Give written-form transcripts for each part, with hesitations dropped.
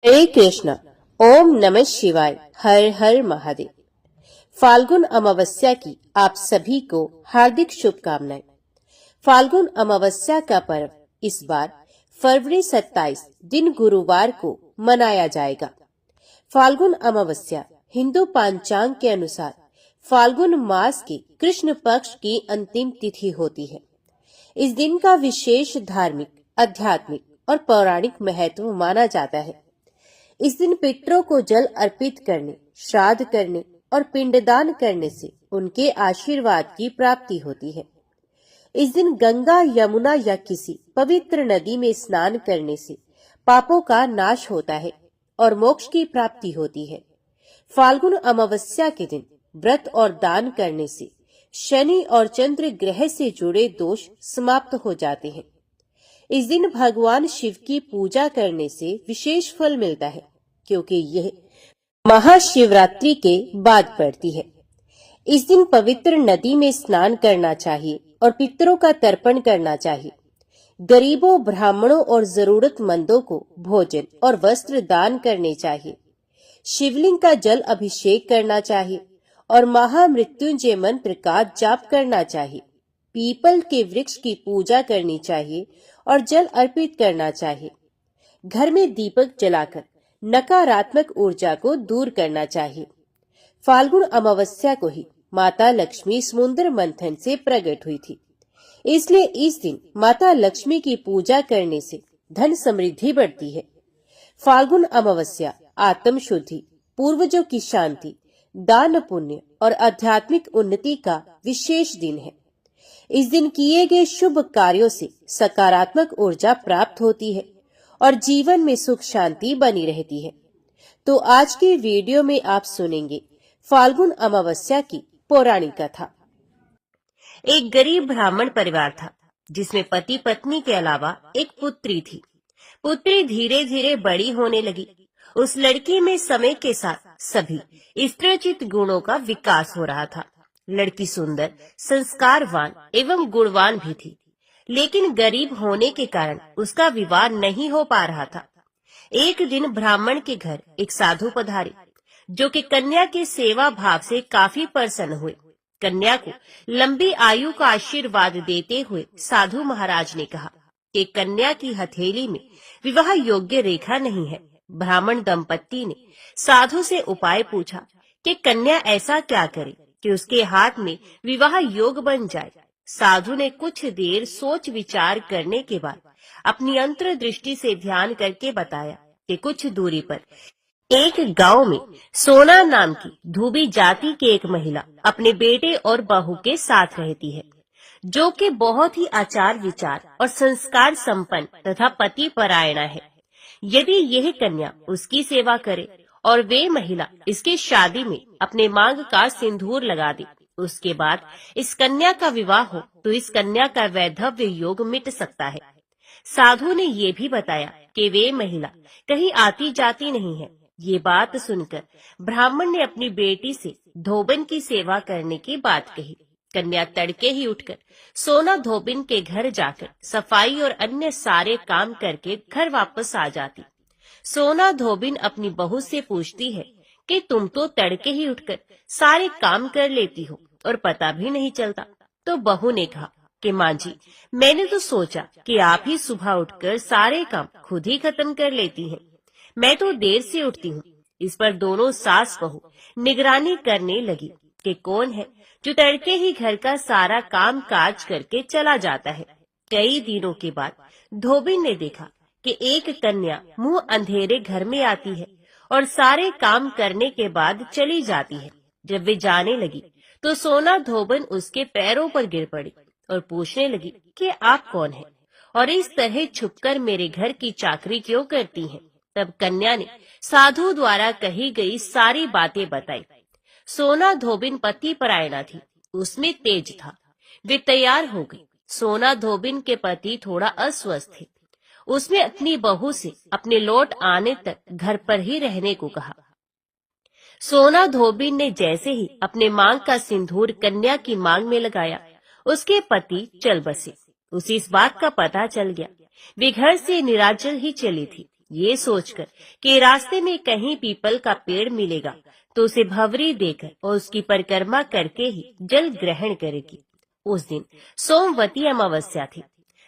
हरे कृष्ण। ओम नमः शिवाय। हर हर महादेव। फाल्गुन अमावस्या की आप सभी को हार्दिक शुभकामनाएं। फाल्गुन अमावस्या का पर्व इस बार फरवरी 27 दिन गुरुवार को मनाया जाएगा। फाल्गुन अमावस्या हिंदू पंचांग के अनुसार फाल्गुन मास के कृष्ण पक्ष की अंतिम तिथि होती है। इस दिन का विशेष धार्मिक, आध्यात्मिक और पौराणिक महत्व माना जाता है। इस दिन पितरों को जल अर्पित करने, श्राद्ध करने और पिंडदान करने से उनके आशीर्वाद की प्राप्ति होती है। इस दिन गंगा, यमुना या किसी पवित्र नदी में स्नान करने से पापों का नाश होता है और मोक्ष की प्राप्ति होती है। फाल्गुन अमावस्या के दिन व्रत और दान करने से शनि और चंद्र ग्रह से जुड़े दोष समाप्त हो जाते हैं। इस दिन भगवान शिव की पूजा करने से विशेष फल मिलता है, क्योंकि यह महाशिवरात्रि के बाद पड़ती है। इस दिन पवित्र नदी में स्नान करना चाहिए और पितरों का तर्पण करना चाहिए। गरीबों, ब्राह्मणों और जरूरतमंदों को भोजन और वस्त्र दान करने चाहिए। शिवलिंग का जल अभिषेक करना चाहिए और महामृत्युंजय मंत्र का जाप करना चाहिए। पीपल के वृक्ष की पूजा करनी चाहिए और जल अर्पित करना चाहिए। घर में दीपक जलाकर नकारात्मक ऊर्जा को दूर करना चाहिए। फाल्गुन अमावस्या को ही माता लक्ष्मी समुद्र मंथन से प्रकट हुई थी, इसलिए इस दिन माता लक्ष्मी की पूजा करने से धन समृद्धि बढ़ती है। फाल्गुन अमावस्या आत्म शुद्धि, पूर्वजों की शांति, दान पुण्य और आध्यात्मिक उन्नति का विशेष दिन है। इस दिन किए गए शुभ कार्यों से सकारात्मक ऊर्जा प्राप्त होती है और जीवन में सुख शांति बनी रहती है। तो आज के वीडियो में आप सुनेंगे फाल्गुन अमावस्या की पौराणिक कथा। एक गरीब ब्राह्मण परिवार था, जिसमें पति पत्नी के अलावा एक पुत्री थी। पुत्री धीरे धीरे बड़ी होने लगी। उस लड़की में समय के साथ सभी स्त्रीचित गुणों का विकास हो रहा था। लड़की सुंदर, संस्कारवान एवं गुणवान भी थी, लेकिन गरीब होने के कारण उसका विवाह नहीं हो पा रहा था। एक दिन ब्राह्मण के घर एक साधु पधारे, जो कि कन्या के सेवा भाव से काफी प्रसन्न हुए। कन्या को लंबी आयु का आशीर्वाद देते हुए साधु महाराज ने कहा कि कन्या की हथेली में विवाह योग्य रेखा नहीं है। ब्राह्मण दंपत्ति ने साधु से उपाय पूछा कि कन्या ऐसा क्या करे कि उसके हाथ में विवाह योग बन जाए। साधु ने कुछ देर सोच विचार करने के बाद अपनी अंतर्दृष्टि से ध्यान करके बताया कि कुछ दूरी पर एक गांव में सोना नाम की धोबी जाति की एक महिला अपने बेटे और बहू के साथ रहती है, जो कि बहुत ही आचार विचार और संस्कार संपन्न तथा पति परायणा है। यदि यह कन्या उसकी सेवा करे और वे महिला इसकी शादी में अपने मांग का सिंदूर लगा दे, उसके बाद इस कन्या का विवाह हो तो इस कन्या का वैधव्य योग मिट सकता है। साधु ने ये भी बताया कि वे महिला कहीं आती जाती नहीं है। ये बात सुनकर ब्राह्मण ने अपनी बेटी से धोबन की सेवा करने की बात कही। कन्या तड़के ही उठकर सोना धोबिन के घर जाकर सफाई और अन्य सारे काम करके घर वापस आ जाती। सोना धोबिन अपनी बहू से पूछती है कि तुम तो तड़के ही उठकर सारे काम कर लेती हो और पता भी नहीं चलता। तो बहू ने कहा कि माँ जी, मैंने तो सोचा कि आप ही सुबह उठकर सारे काम खुद ही खत्म कर लेती हैं। मैं तो देर से उठती हूँ। इस पर दोनों सास बहू निगरानी करने लगी कि कौन है जो तड़के ही घर का सारा काम काज करके चला जाता है। कई दिनों के बाद धोबिन ने देखा कि एक कन्या मुंह अंधेरे घर में आती है और सारे काम करने के बाद चली जाती है। जब वे जाने लगी तो सोना धोबन उसके पैरों पर गिर पड़ी और पूछने लगी कि आप कौन हैं और इस तरह छुपकर मेरे घर की चाकरी क्यों करती हैं। तब कन्या ने साधु द्वारा कही गई सारी बातें बताई। सोना धोबिन पति परायणा थी, उसमें तेज था। वे तैयार हो गई। सोना धोबिन के पति थोड़ा अस्वस्थ थे। उसने अपनी बहू से अपने लौट आने तक घर पर ही रहने को कहा। सोना धोबिन ने जैसे ही अपने मांग का सिंदूर कन्या की मांग में लगाया, उसके पति चल बसे। उसे इस बात का पता चल गया। वे घर से निराचल ही चली थी ये सोचकर कि रास्ते में कहीं पीपल का पेड़ मिलेगा तो उसे भंवरी देकर और उसकी परिक्रमा करके ही जल ग्रहण करेगी। उस दिन सोमवती अमावस्या थी।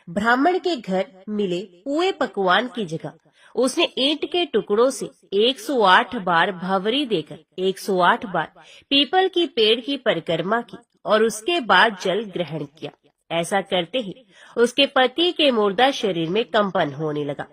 ब्राह्मण के घर मिले पुए पकवान की जगह उसने ईंट के टुकड़ों से 108 बार भंवरी देकर 108 बार पीपल की पेड़ की परिक्रमा की और उसके बाद जल ग्रहण किया। ऐसा करते ही उसके पति के मुर्दा शरीर में कंपन होने लगा।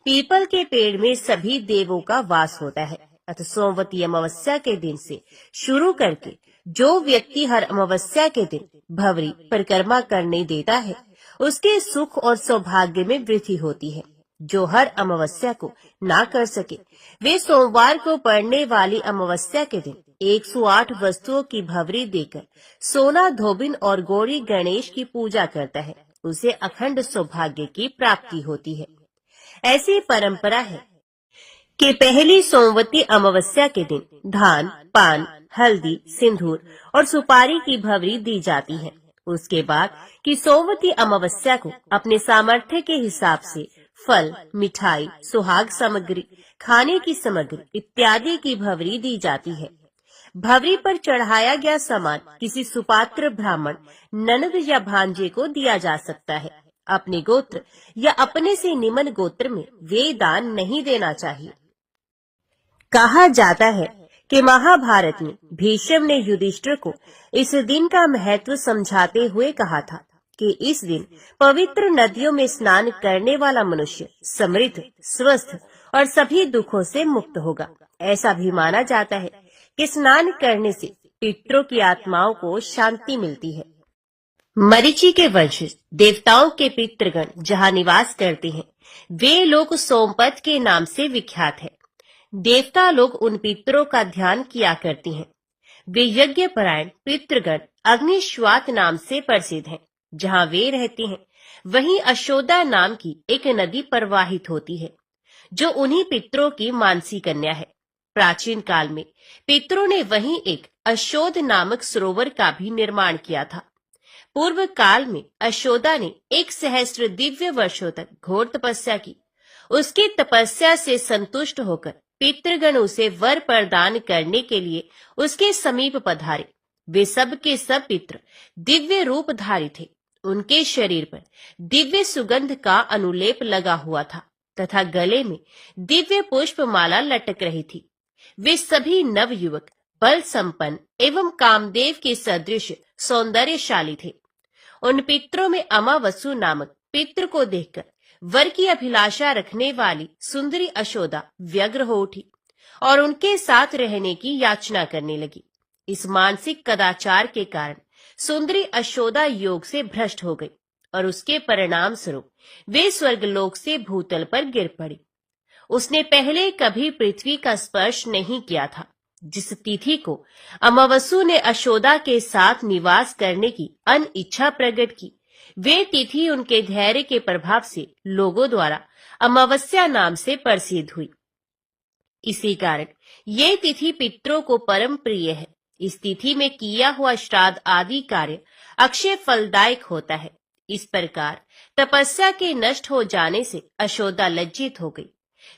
पीपल के पेड़ में सभी देवों का वास होता है। अतः सोमवती अमावस्या के दिन से शुरू करके जो व्यक्ति हर अमावस्या के दिन भंवरी परिक्रमा करने देता है उसके सुख और सौभाग्य में वृद्धि होती है। जो हर अमावस्या को ना कर सके वे सोमवार को पड़ने वाली अमावस्या के दिन 108 वस्तुओं की भंवरी देकर सोना धोबिन और गौरी गणेश की पूजा करता है, उसे अखंड सौभाग्य की प्राप्ति होती है। ऐसी परंपरा है कि पहली सोमवती अमावस्या के दिन धान, पान, हल्दी, सिंदूर और सुपारी की भंवरी दी जाती है। उसके बाद की सोमवती अमावस्या को अपने सामर्थ्य के हिसाब से फल, मिठाई, सुहाग सामग्री, खाने की सामग्री इत्यादि की भंवरी दी जाती है। भंवरी पर चढ़ाया गया सामान किसी सुपात्र ब्राह्मण, ननद या भांजे को दिया जा सकता है। अपने गोत्र या अपने से निम्न गोत्र में वे दान नहीं देना चाहिए। कहा जाता है कि महाभारत में भीष्म ने युधिष्ठिर को इस दिन का महत्व समझाते हुए कहा था कि इस दिन पवित्र नदियों में स्नान करने वाला मनुष्य समृद्ध, स्वस्थ और सभी दुखों से मुक्त होगा। ऐसा भी माना जाता है कि स्नान करने से पितरों की आत्माओं को शांति मिलती है। मरीचि के वंशज देवताओं के पितृगण जहाँ निवास करते हैं वे लोग सोमपत के नाम से विख्यात है। देवता लोग उन पितरों का ध्यान किया करते हैं। वे यज्ञ परायण पितृगण अग्निश्वात नाम से प्रसिद्ध हैं। जहाँ वे रहते हैं वहीं अशोदा नाम की एक नदी प्रवाहित होती है जो उन्हीं पितरों की मानसी कन्या है। प्राचीन काल में पितरों ने वहीं एक अशोद नामक सरोवर का भी निर्माण किया था। पूर्व काल में अशोदा ने 1 सहस्त्र दिव्य वर्षों तक घोर तपस्या की। उसकी तपस्या से संतुष्ट होकर पितृगण उसे वर प्रदान करने के लिए उसके समीप पधारे। वे सब के सब पितृ दिव्य रूपधारी थे। उनके शरीर पर दिव्य सुगंध का अनुलेप लगा हुआ था तथा गले में दिव्य पुष्प माला लटक रही थी। वे सभी नव युवक, बल संपन्न एवं कामदेव के सदृश सौंदर्यशाली थे। उन पितरों में अमावसु नामक पितृ को देखकर वर की अभिलाषा रखने वाली सुंदरी अशोदा व्यग्र हो उठी और उनके साथ रहने की याचना करने लगी। इस मानसिक कदाचार के कारण सुंदरी अशोदा योग से भ्रष्ट हो गई और उसके परिणाम स्वरूप वे स्वर्गलोक से भूतल पर गिर पड़ी। उसने पहले कभी पृथ्वी का स्पर्श नहीं किया था। जिस तिथि को अमावसु ने अशोदा के साथ निवास करने की अनिच्छा प्रकट की वे तिथि उनके धैर्य के प्रभाव से लोगों द्वारा अमावस्या नाम से प्रसिद्ध हुई। इसी कारण ये तिथि पितरों को परम प्रिय है। इस तिथि में किया हुआ श्राद्ध आदि कार्य अक्षय फलदायक होता है। इस प्रकार तपस्या के नष्ट हो जाने से अशोदा लज्जित हो गई।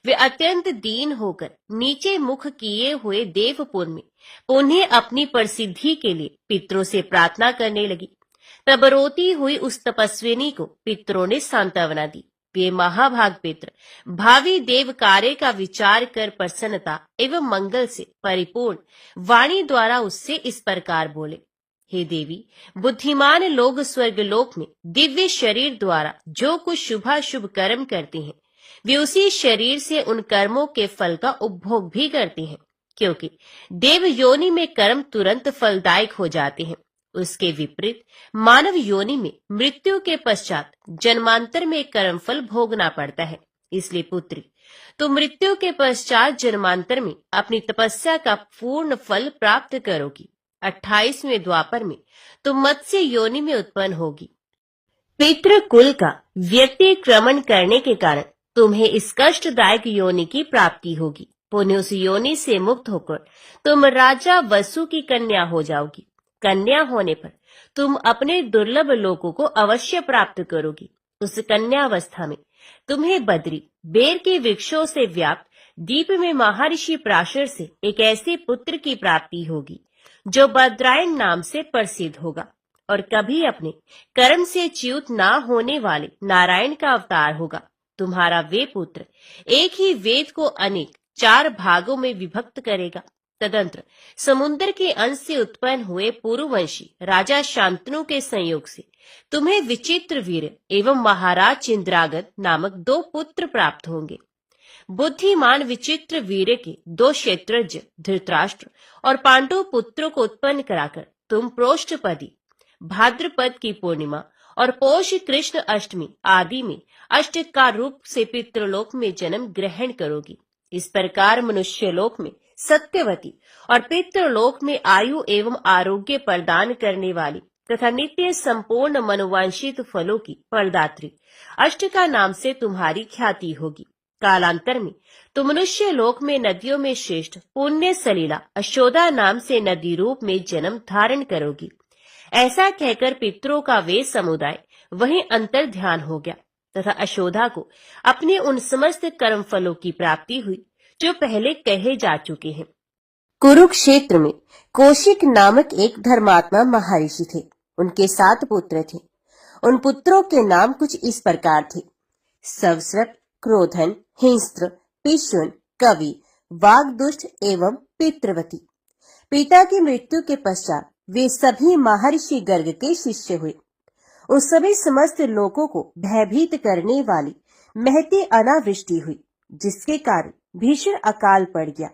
वे अत्यंत दीन होकर नीचे मुख किए हुए देवपुर में उन्हें अपनी प्रसिद्धि के लिए पितरों से प्रार्थना करने लगी। तब रोती हुई उस तपस्विनी को पितरों ने सांत्वना दी। वे महाभाग पितर भावी देव कार्य का विचार कर प्रसन्नता एवं मंगल से परिपूर्ण वाणी द्वारा उससे इस प्रकार बोले, हे देवी, बुद्धिमान लोग स्वर्गलोक में दिव्य शरीर द्वारा जो कुछ शुभाशुभ कर्म करते हैं वे उसी शरीर से उन कर्मों के फल का उपभोग भी करते हैं, क्योंकि देव योनि में कर्म तुरंत फलदायक हो जाते हैं। उसके विपरीत मानव योनि में मृत्यु के पश्चात जन्मांतर में कर्म फल भोगना पड़ता है। इसलिए पुत्री, तो मृत्यु के पश्चात जन्मांतर में अपनी तपस्या का पूर्ण फल प्राप्त करोगी। 28वें द्वापर में तुम मत्स्य योनि में उत्पन्न होगी। पितृकुल का व्यतिक्रमण करने के कारण तुम्हें इस कष्टदायक योनि की प्राप्ति होगी। पुण्य उस योनि से मुक्त होकर तुम राजा वसु की कन्या हो जाओगी। कन्या होने पर तुम अपने दुर्लभ लोकों को अवश्य प्राप्त करोगी। उस कन्यावस्था में तुम्हें बद्री बेर के वृक्षों से व्याप्त दीप में महर्षि पराशर से एक ऐसे पुत्र की प्राप्ति होगी जो बद्रायण नाम से प्रसिद्ध होगा और कभी अपने कर्म से च्युत ना होने वाले नारायण का अवतार होगा। तुम्हारा वे पुत्र एक ही वेद को अनेक 4 भागों में विभक्त करेगा। तदंतर समुद्र के अंश से उत्पन्न हुए पूर्ववंशी राजा शांतनु के संयोग से तुम्हें विचित्र वीर एवं महाराज चिंद्रागत नामक 2 पुत्र प्राप्त होंगे। बुद्धिमान विचित्र वीर के 2 क्षेत्रज्ञ धृतराष्ट्र और पांडु पुत्रों को उत्पन्न कराकर तुम प्रोष्ठपदी भाद्रपद की पूर्णिमा और पौष कृष्ण अष्टमी आदि में अष्टकार रूप से पितृलोक में जन्म ग्रहण करोगी। इस प्रकार मनुष्यलोक में सत्यवती और पितृलोक में आयु एवं आरोग्य प्रदान करने वाली तथा नित्य संपूर्ण मनोवांछित फलों की प्रदात्री अष्टका नाम से तुम्हारी ख्याति होगी। कालांतर में तो मनुष्य लोक में नदियों में श्रेष्ठ पुण्य सलीला अशोदा नाम से नदी रूप में जन्म धारण करोगी। ऐसा कहकर पितरों का वे समुदाय वहीं अंतर ध्यान हो गया तथा अशोदा को अपने उन समस्त कर्म फलों की प्राप्ति हुई जो पहले कहे जा चुके हैं। कुरुक्षेत्र में कौशिक नामक एक धर्मात्मा महर्षि थे। उनके 7 पुत्र थे। उन पुत्रों के नाम कुछ इस प्रकार थे: सवस्रक, क्रोधन, हिंस्त्र, पिशुन, कवि, वाग्दुष्ट एवं पितृवती। पिता की मृत्यु के पश्चात वे सभी महर्षि गर्ग के शिष्य हुए। उस सभी समस्त लोगों को भयभीत करने वाली महती अनावृष्टि हुई, जिसके कारण भीषण अकाल पड़ गया।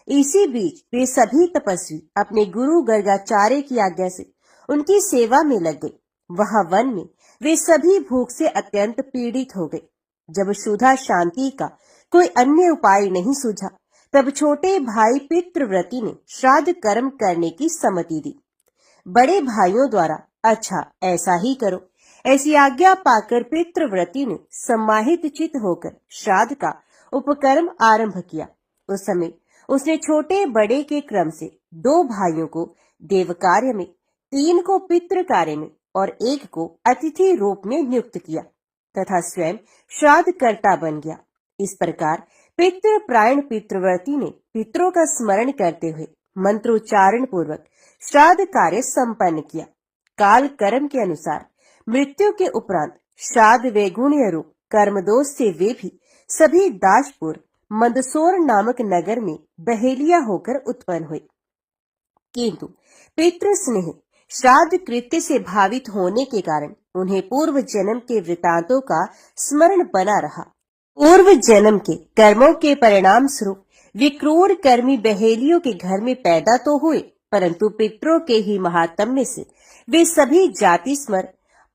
इसी बीच वे सभी तपस्वी अपने गुरु गर्गाचार्य की आज्ञा से उनकी सेवा में लग गए। वहां वन में वे सभी भूख से अत्यंत पीड़ित हो गए। जब क्षुधा शांति का कोई अन्य उपाय नहीं सूझा, तब छोटे भाई पितृव्रती ने श्राद्ध कर्म करने की सम्मति दी। बड़े भाइयों द्वारा अच्छा ऐसा ही करो ऐसी आज्ञा पाकर पितृव्रती ने सम्माहित चित होकर श्राद्ध का उपकर्म आरंभ किया। उस समय उसने छोटे बड़े के क्रम से 2 भाइयों को देव कार्य में, 3 को पितृ कार्य में और 1 को अतिथि रूप में नियुक्त किया तथा स्वयं श्राद्ध कर्ता बन गया। इस प्रकार पितृप्रायण पितृव्रती ने पितरों का स्मरण करते हुए मंत्रोच्चारण पूर्वक श्राद्ध कार्य संपन्न किया। काल कर्म के अनुसार मृत्यु के उपरांत श्राद्ध वैगुण्य रूप कर्म दोष से वे भी सभी दासपुर मंदसौर नामक नगर में बहेलिया होकर उत्पन्न हुए। किंतु पितृ स्नेह श्राद्ध कृत्य से भावित होने के कारण उन्हें पूर्व जन्म के वृतांतों का स्मरण बना रहा। पूर्व जन्म के कर्मों के परिणाम स्वरूप वे क्रूर कर्मी बहेलियों के घर में पैदा तो हुए, परंतु पितरों के ही महात्म्य से वे सभी जाति स्मर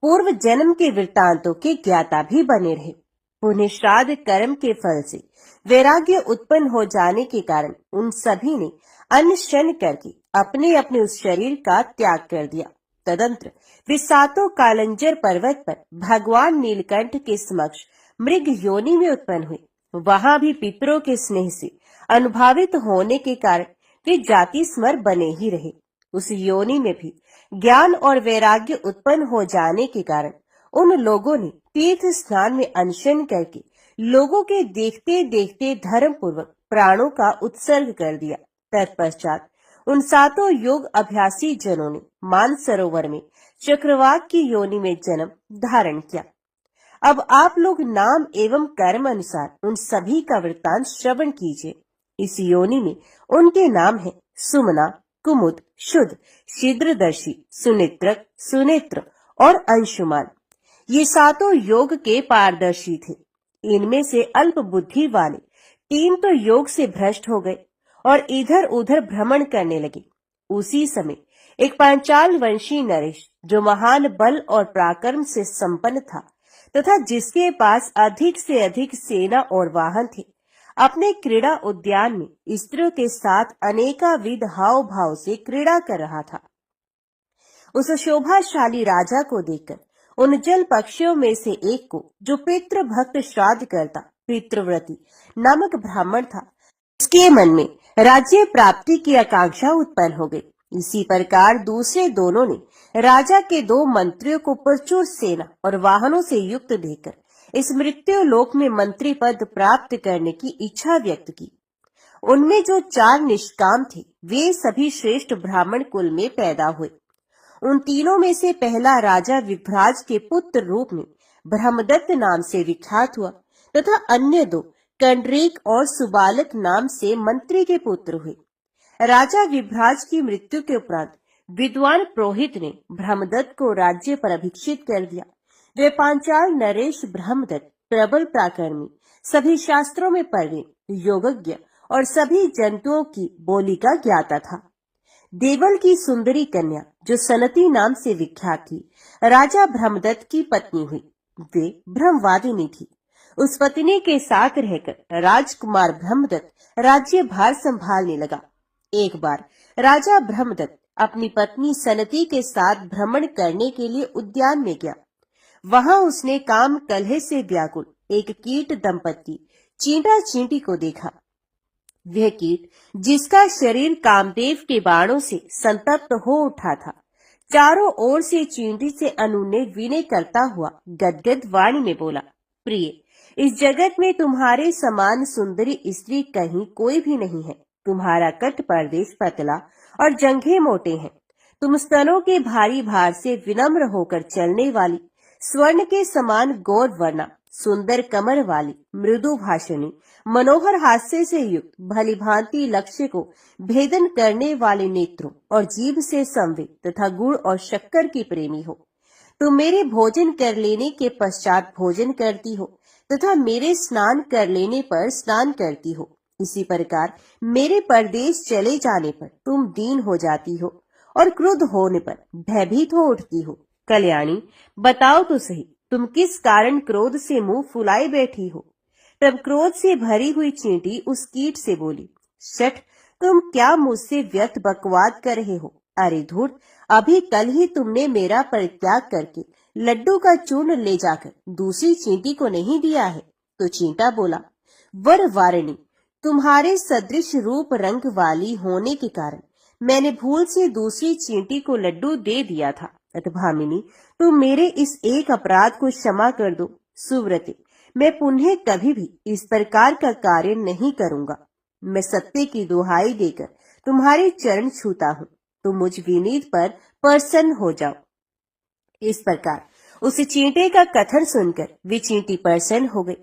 पूर्व जन्म के वृतांतों के ज्ञाता भी बने रहे। उन्हें श्राद्ध कर्म के फल से वैराग्य उत्पन्न हो जाने के कारण उन सभी ने अनशन करके अपने अपने उस शरीर का त्याग कर दिया। तदंतर वे 7 कालंजर पर्वत पर भगवान नीलकंठ के समक्ष मृग योनि में उत्पन्न हुए। वहां भी पितरों के स्नेह से अनुभावित होने के कारण वे जाति स्मर बने ही रहे। उस योनि में भी ज्ञान और वैराग्य उत्पन्न हो जाने के कारण उन लोगों ने तीर्थ स्नान में अनशन करके लोगों के देखते देखते धर्म पूर्वक प्राणों का उत्सर्ग कर दिया। तत्पश्चात उन 7 योग अभ्यासी जनों ने मानसरोवर में चक्रवाक की योनि में जन्म धारण किया। अब आप लोग नाम एवं कर्म अनुसार उन सभी का वृत्तांत श्रवण कीजिए। इस योनि में उनके नाम है सुमना, कुमुद, शुद्ध, शीघ्रदर्शी, सुनेत्रक, सुनेत्र और अंशुमान। ये 7 योग के पारदर्शी थे। इनमें से अल्प बुद्धि वाले 3 तो योग से भ्रष्ट हो गए और इधर उधर भ्रमण करने लगे। उसी समय एक पांचाल वंशी नरेश, जो महान बल और पराक्रम से संपन्न था तथा जिसके पास अधिक से अधिक सेना और वाहन थे, अपने क्रीड़ा उद्यान में स्त्रियों के साथ अनेकाविध हाव भाव से क्रीड़ा कर रहा था। उस शोभाशाली राजा को देखकर उन जल पक्षियों में से एक को, जो पितृ भक्त श्राद्ध करता पितृव्रती नामक ब्राह्मण था, उसके मन में राज्य प्राप्ति की आकांक्षा उत्पन्न हो गई। इसी प्रकार दूसरे दोनों ने राजा के 2 मंत्रियों को प्रचुर सेना और वाहनों से युक्त देकर इस मृत्यु लोक में मंत्री पद प्राप्त करने की इच्छा व्यक्त की। उनमें जो 4 निष्काम थे वे सभी श्रेष्ठ ब्राह्मण कुल में पैदा हुए। उन तीनों में से पहला राजा विभ्राज के पुत्र रूप में ब्रह्मदत्त नाम से विख्यात हुआ तथा अन्य 2 कंडरीक और सुबालक नाम से मंत्री के पुत्र हुए। राजा विभ्राज की मृत्यु के उपरांत विद्वान पुरोहित ने ब्रह्मदत्त को राज्य पर अभिषिक्त कर दिया। वे पांचाल नरेश ब्रह्मदत्त प्रबल पराक्रमी, सभी शास्त्रों में प्रवीण, योगज्ञ और सभी जंतुओं की बोली का ज्ञाता था। देवल की सुंदरी कन्या जो सनती नाम से विख्यात थी, राजा ब्रह्मदत्त की पत्नी हुई। वे ब्रह्मवादिनी थी। उस पत्नी के साथ रहकर राजकुमार ब्रह्मदत्त राज्य भार संभालने लगा। एक बार राजा ब्रह्मदत्त अपनी पत्नी सनती के साथ भ्रमण करने के लिए उद्यान में गया। वहां उसने काम कलह से व्याकुल एक कीट दंपत्ति चींटा चींटी को देखा। वह कीट जिसका शरीर कामदेव के बाणों से संतप्त हो उठा था, चारों ओर से चींटी से अनुनय विनय करता हुआ गदगद वाणी में बोला, प्रिय, इस जगत में तुम्हारे समान सुंदरी स्त्री कहीं कोई भी नहीं है। तुम्हारा कट प्रदेश पतला और जंघे मोटे हैं। तुम स्तनों के भारी भार से विनम्र होकर चलने वाली, स्वर्ण के समान गौर वर्णा, सुंदर कमर वाली, मृदु भाषणी, मनोहर हास्य से युक्त, भली भांति लक्ष्य को भेदन करने वाले नेत्रों और जीभ से संवेद तथा गुड़ और शक्कर की प्रेमी हो। तुम मेरे भोजन कर लेने के पश्चात भोजन करती हो तथा मेरे स्नान कर लेने पर स्नान करती हो। इसी प्रकार मेरे परदेश चले जाने पर तुम दीन हो जाती हो और क्रुद्ध होने पर भयभीत हो उठती हो। कल्याणी, बताओ तो सही, तुम किस कारण क्रोध से मुंह फुलाए बैठी हो? तब क्रोध से भरी हुई चींटी उस कीट से बोली, शठ, तुम क्या मुझसे व्यर्थ बकवाद कर रहे हो? अरे धूर्त, अभी कल ही तुमने मेरा परित्याग करके लड्डू का चूर्ण ले जाकर दूसरी चींटी को नहीं दिया है। तो चींटा बोला, वर वारिणी, तुम्हारे सदृश रूप रंग वाली होने के कारण मैंने भूल से दूसरी चींटी को लड्डू दे दिया था। भामिनी, तुम मेरे इस एक अपराध को क्षमा कर दो। सुव्रते, मैं पुनः कभी भी इस प्रकार का कार्य नहीं करूंगा। मैं सत्य की दुहाई देकर तुम्हारे चरण छूता हूँ, तुम मुझ विनीत पर प्रसन्न हो जाओ। इस प्रकार उस चींटे का कथन सुनकर वे चींटी प्रसन्न हो गई।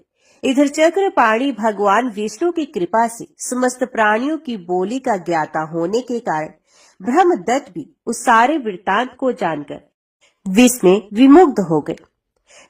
इधर चक्रपाणी भगवान विष्णु की कृपा से समस्त प्राणियों की बोली का ज्ञाता होने के कारण ब्रह्मदत्त भी उस सारे वृत्तांत को जानकर विस्मय विमुग्ध हो गए।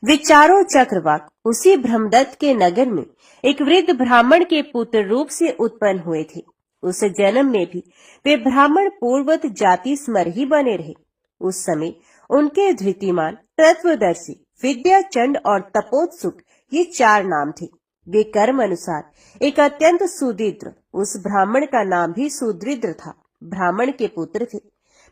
वे चारों चक्रवाक उसी ब्रह्मदत्त के नगर में एक वृद्ध ब्राह्मण के पुत्र रूप से उत्पन्न हुए थे। उस जन्म में भी वे ब्राह्मण पूर्वत जाति स्मर ही बने रहे। उस समय उनके धृतिमान, तत्वदर्शी, विद्याचंड और तपोत्सुक ये 4 नाम थे। वे कर्म अनुसार एक अत्यंत सुदृढ़, उस ब्राह्मण का नाम भी सुदृढ़ था, ब्राह्मण के पुत्र थे।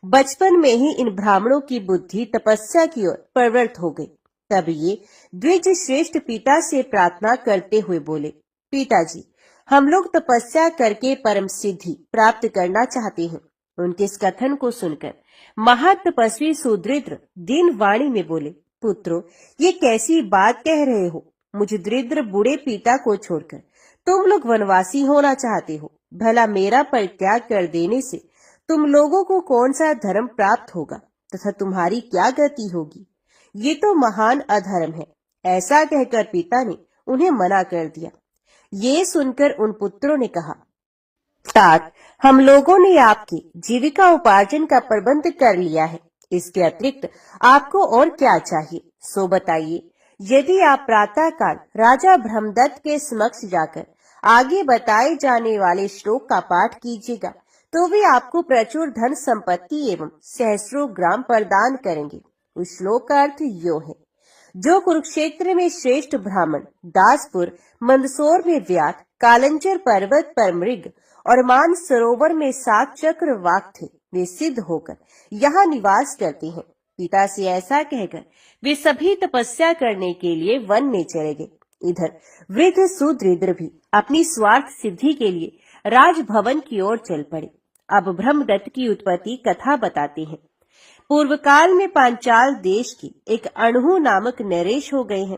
बचपन में ही इन ब्राह्मणों की बुद्धि तपस्या की ओर प्रवृत्त हो गई। तब ये द्विज श्रेष्ठ पिता से प्रार्थना करते हुए बोले, पिताजी, हम लोग तपस्या करके परम सिद्धि प्राप्त करना चाहते हैं। उनके इस कथन को सुनकर महातपस्वी सुदृढ़ दीन वाणी में बोले, पुत्रो, ये कैसी बात कह रहे हो? मुझे दरिद्र बूढ़े पिता को छोड़कर तुम लोग वनवासी होना चाहते हो। भला मेरा परित्याग कर देने से तुम लोगों को कौन सा धर्म प्राप्त होगा तथा तुम्हारी क्या गति होगी? ये तो महान अधर्म है। ऐसा कहकर पिता ने उन्हें मना कर दिया। ये सुनकर उन पुत्रों ने कहा, तात, हम लोगों ने आपकी जीविका उपार्जन का प्रबंध कर लिया है। इसके अतिरिक्त आपको और क्या चाहिए, सो बताइए। यदि आप प्रातः काल राजा ब्रह्मदत्त के समक्ष जाकर आगे बताए जाने वाले श्लोक का पाठ कीजिएगा तो वे आपको प्रचुर धन संपत्ति एवं सहस्रों ग्राम प्रदान करेंगे। उस श्लोक का अर्थ यो है, जो कुरुक्षेत्र में श्रेष्ठ ब्राह्मण, दासपुर मंदसौर में व्यात, कालंचर पर्वत पर मृग और मान सरोवर में 7 चक्रवाक थे, वे सिद्ध होकर यहाँ निवास करते हैं। पिता से ऐसा कहकर वे सभी तपस्या करने के लिए वन में चले गए। इधर वृद्ध सुदृढ़ भी अपनी स्वार्थ सिद्धि के लिए राजभवन की ओर चल पड़े। अब ब्रह्मदत्त की उत्पत्ति कथा बताते हैं। पूर्व काल में पांचाल देश के एक अणहु नामक नरेश हो गए हैं।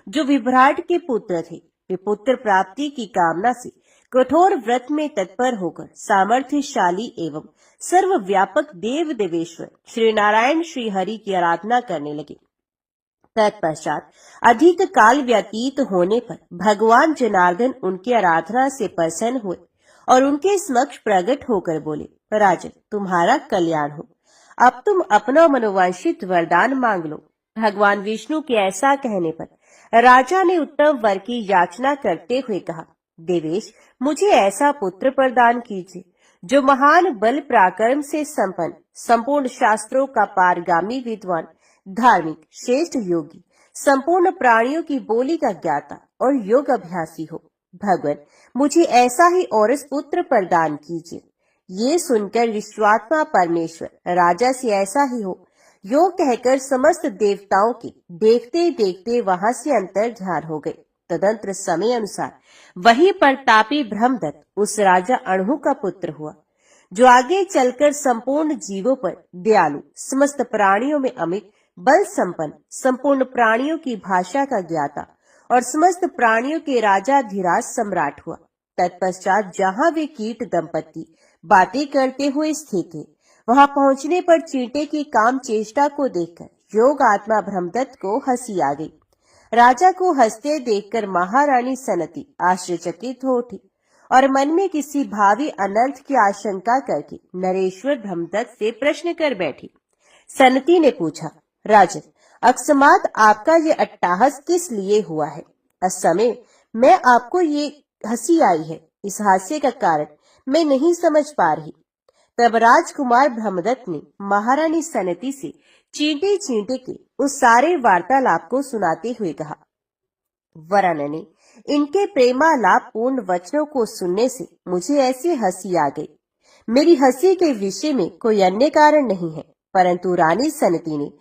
जो विभ्राट के पुत्र थे। वे पुत्र प्राप्ति की कामना से कठोर व्रत में तत्पर होकर सामर्थ्यशाली एवं सर्वव्यापक देव देवेश्वर श्री नारायण श्री हरि की आराधना करने लगे। तत्पश्चात अधिक काल व्यतीत होने पर भगवान जनार्दन उनकी आराधना से प्रसन्न हुए और उनके समक्ष प्रकट होकर बोले, राजन, तुम्हारा कल्याण हो। अब तुम अपना मनोवांछित वरदान मांग लो। भगवान विष्णु के ऐसा कहने पर राजा ने उत्तम वर की याचना करते हुए कहा, देवेश, मुझे ऐसा पुत्र प्रदान कीजिए जो महान बल पराक्रम से संपन्न, संपूर्ण शास्त्रों का पारगामी विद्वान, धार्मिक, श्रेष्ठ योगी, संपूर्ण प्राणियों की बोली का ज्ञाता और योग अभ्यासी हो। भगवान, मुझे ऐसा ही औरस पुत्र प्रदान कीजिए। ये सुनकर विश्वात्मा परमेश्वर राजा से ऐसा ही हो यो कहकर समस्त देवताओं के देखते देखते वहां से अंतर ध्यान हो गए। तदंतर समय अनुसार वही प्रतापी ब्रह्मदत्त उस राजा अणहु का पुत्र हुआ, जो आगे चलकर संपूर्ण जीवों पर दयालु, समस्त प्राणियों में अमित बल संपन्न, संपूर्ण प्राणियों की भाषा का ज्ञाता और समस्त प्राणियों के राजाधिराज सम्राट हुआ। तत्पश्चात जहाँ वे कीट दंपति बातें करते हुए स्थित थे, वहां पहुंचने पर चींटे की काम चेष्टा को देखकर योग आत्मा ब्रह्मदत्त को हंसी आ गई। राजा को हंसते देखकर महारानी सनती आश्चर्यचकित हो उठी और मन में किसी भावी अनर्थ की आशंका करके नरेश्वर ब्रह्मदत्त से प्रश्न कर बैठी। सनती ने पूछा, राजन, अकस्मात आपका ये अट्टहास किस लिए हुआ है? इस समय मैं आपको ये हंसी आई है, इस हास्य का कारण मैं नहीं समझ पा रही। तब राजकुमार ब्रह्मदत्त ने महारानी सनती से चींटे चींटे के उस सारे वार्तालाप को सुनाते हुए कहा, वरानने, इनके प्रेमालाप पूर्ण वचनों को सुनने से मुझे ऐसी हंसी आ गई। मेरी हंसी के विषय में कोई अन्य कारण नहीं है, परंतु रानी सनती ने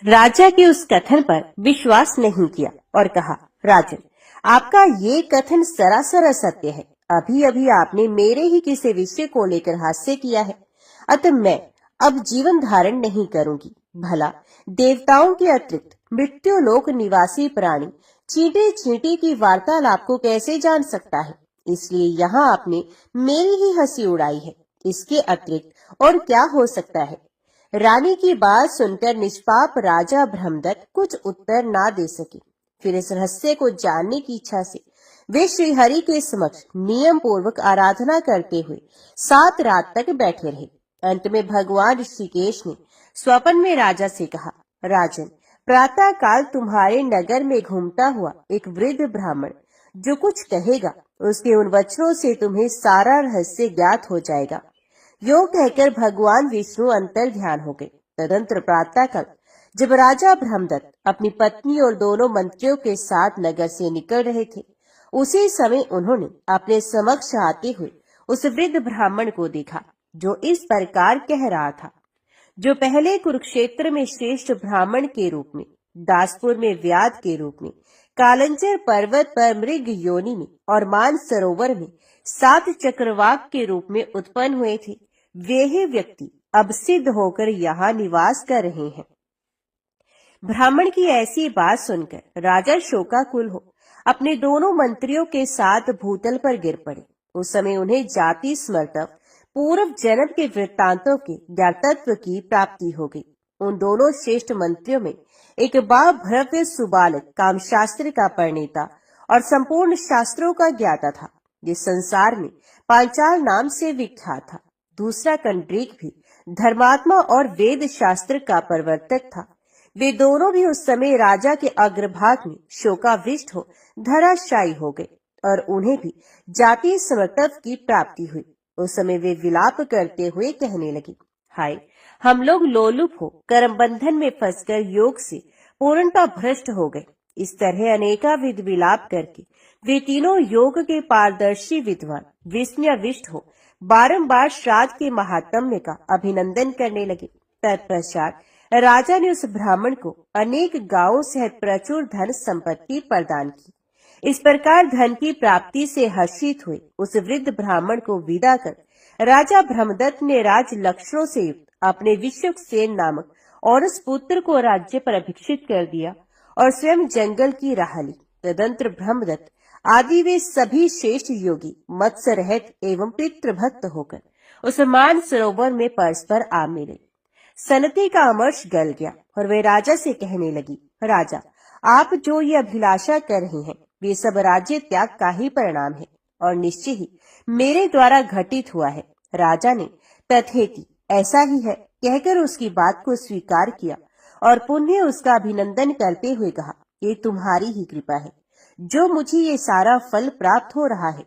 राजा के उस कथन पर विश्वास नहीं किया और कहा, राजन, आपका ये कथन सरासर असत्य है। अभी अभी आपने मेरे ही किसी विषय को लेकर हास्य किया है, अतः मैं अब जीवन धारण नहीं करूंगी। भला देवताओं के अतिरिक्त मृत्यु लोक निवासी प्राणी चींटे चींटे की वार्तालाप को कैसे जान सकता है? इसलिए यहाँ आपने मेरी ही हंसी उड़ाई है, इसके अतिरिक्त और क्या हो सकता है? रानी की बात सुनकर निष्पाप राजा ब्रह्मदत्त कुछ उत्तर ना दे सके। फिर इस रहस्य को जानने की इच्छा से वे श्री हरि के समक्ष नियम पूर्वक आराधना करते हुए 7 रात तक बैठे रहे। अंत में भगवान ऋषिकेश ने स्वप्न में राजा से कहा, राजन, प्रातः काल तुम्हारे नगर में घूमता हुआ एक वृद्ध ब्राह्मण जो कुछ कहेगा, उसके उन वचनों से तुम्हें सारा रहस्य ज्ञात हो जाएगा। यो कहकर भगवान विष्णु अंतर ध्यान हो गए। तदंतर प्रातः काल जब राजा ब्रह्मदत्त अपनी पत्नी और दोनों मंत्रियों के साथ नगर से निकल रहे थे, उसी समय उन्होंने अपने समक्ष आते हुए उस वृद्ध ब्राह्मण को देखा, जो इस प्रकार कह रहा था, जो पहले कुरुक्षेत्र में श्रेष्ठ ब्राह्मण के रूप में, दासपुर में व्याध के रूप में, कालंजर पर्वत पर मृग योनि में और मान सरोवर में 7 चक्रवाक के रूप में उत्पन्न हुए थे, वे ही व्यक्ति अब सिद्ध होकर यहाँ निवास कर रहे हैं। ब्राह्मण की ऐसी बात सुनकर राजा शोकाकुल हो अपने दोनों मंत्रियों के साथ भूतल पर गिर पड़े। उस समय उन्हें जाति स्मृतव पूर्व जन्म के वृत्तांतों के ज्ञातत्व की प्राप्ति हो गई। उन दोनों श्रेष्ठ मंत्रियों में एक भव्य सुबालक कामशास्त्र का प्रणेता और संपूर्ण शास्त्रों का ज्ञाता था, जिस संसार में पांचाल नाम से विख्यात था। दूसरा कंड्रीक भी धर्मात्मा और वेद शास्त्र का प्रवर्तक था। वे दोनों भी उस समय राजा के अग्रभाग में शोकाविष्ट हो धराशायी हो गए और उन्हें भी जाति समर्तव की प्राप्ति हुई। उस समय वे विलाप करते हुए कहने लगे, हाय, हम लोग लोलुप हो कर्म बंधन में फंसकर योग से पूर्णता भ्रष्ट हो गए। इस तरह अनेकाविध विलाप करके वे तीनों योग के पारदर्शी विद्वान विस्मयाविष्ट हो बारंबार श्राद्ध के महात्म्य का अभिनंदन करने लगे। तत्पश्चात राजा ने उस ब्राह्मण को अनेक गांवों सहित प्रचुर धन संपत्ति प्रदान की। इस प्रकार धन की प्राप्ति से हर्षित हुए उस वृद्ध ब्राह्मण को विदा कर राजा ब्रह्मदत्त ने राज लक्षणों से युक्त अपने विश्वक्सेन नामक और उस पुत्र को राज्य पर अभिषिक्त कर दिया और स्वयं जंगल की राह ली। तदंतर ब्रह्मदत्त आदि वे सभी श्रेष्ठ योगी मत्स्य रहित एवं पितृभक्त होकर उस मान सरोवर में परस्पर आ मिले। सनती का अमर्ष गल गया और वे राजा से कहने लगी, राजा, आप जो ये अभिलाषा कर रहे हैं वे सब राज्य त्याग का ही परिणाम है और निश्चय ही मेरे द्वारा घटित हुआ है। राजा ने तथेति ऐसा ही है कहकर उसकी बात को स्वीकार किया और पुण्य उसका अभिनंदन करते हुए कहा, ये तुम्हारी ही कृपा है जो मुझे ये सारा फल प्राप्त हो रहा है।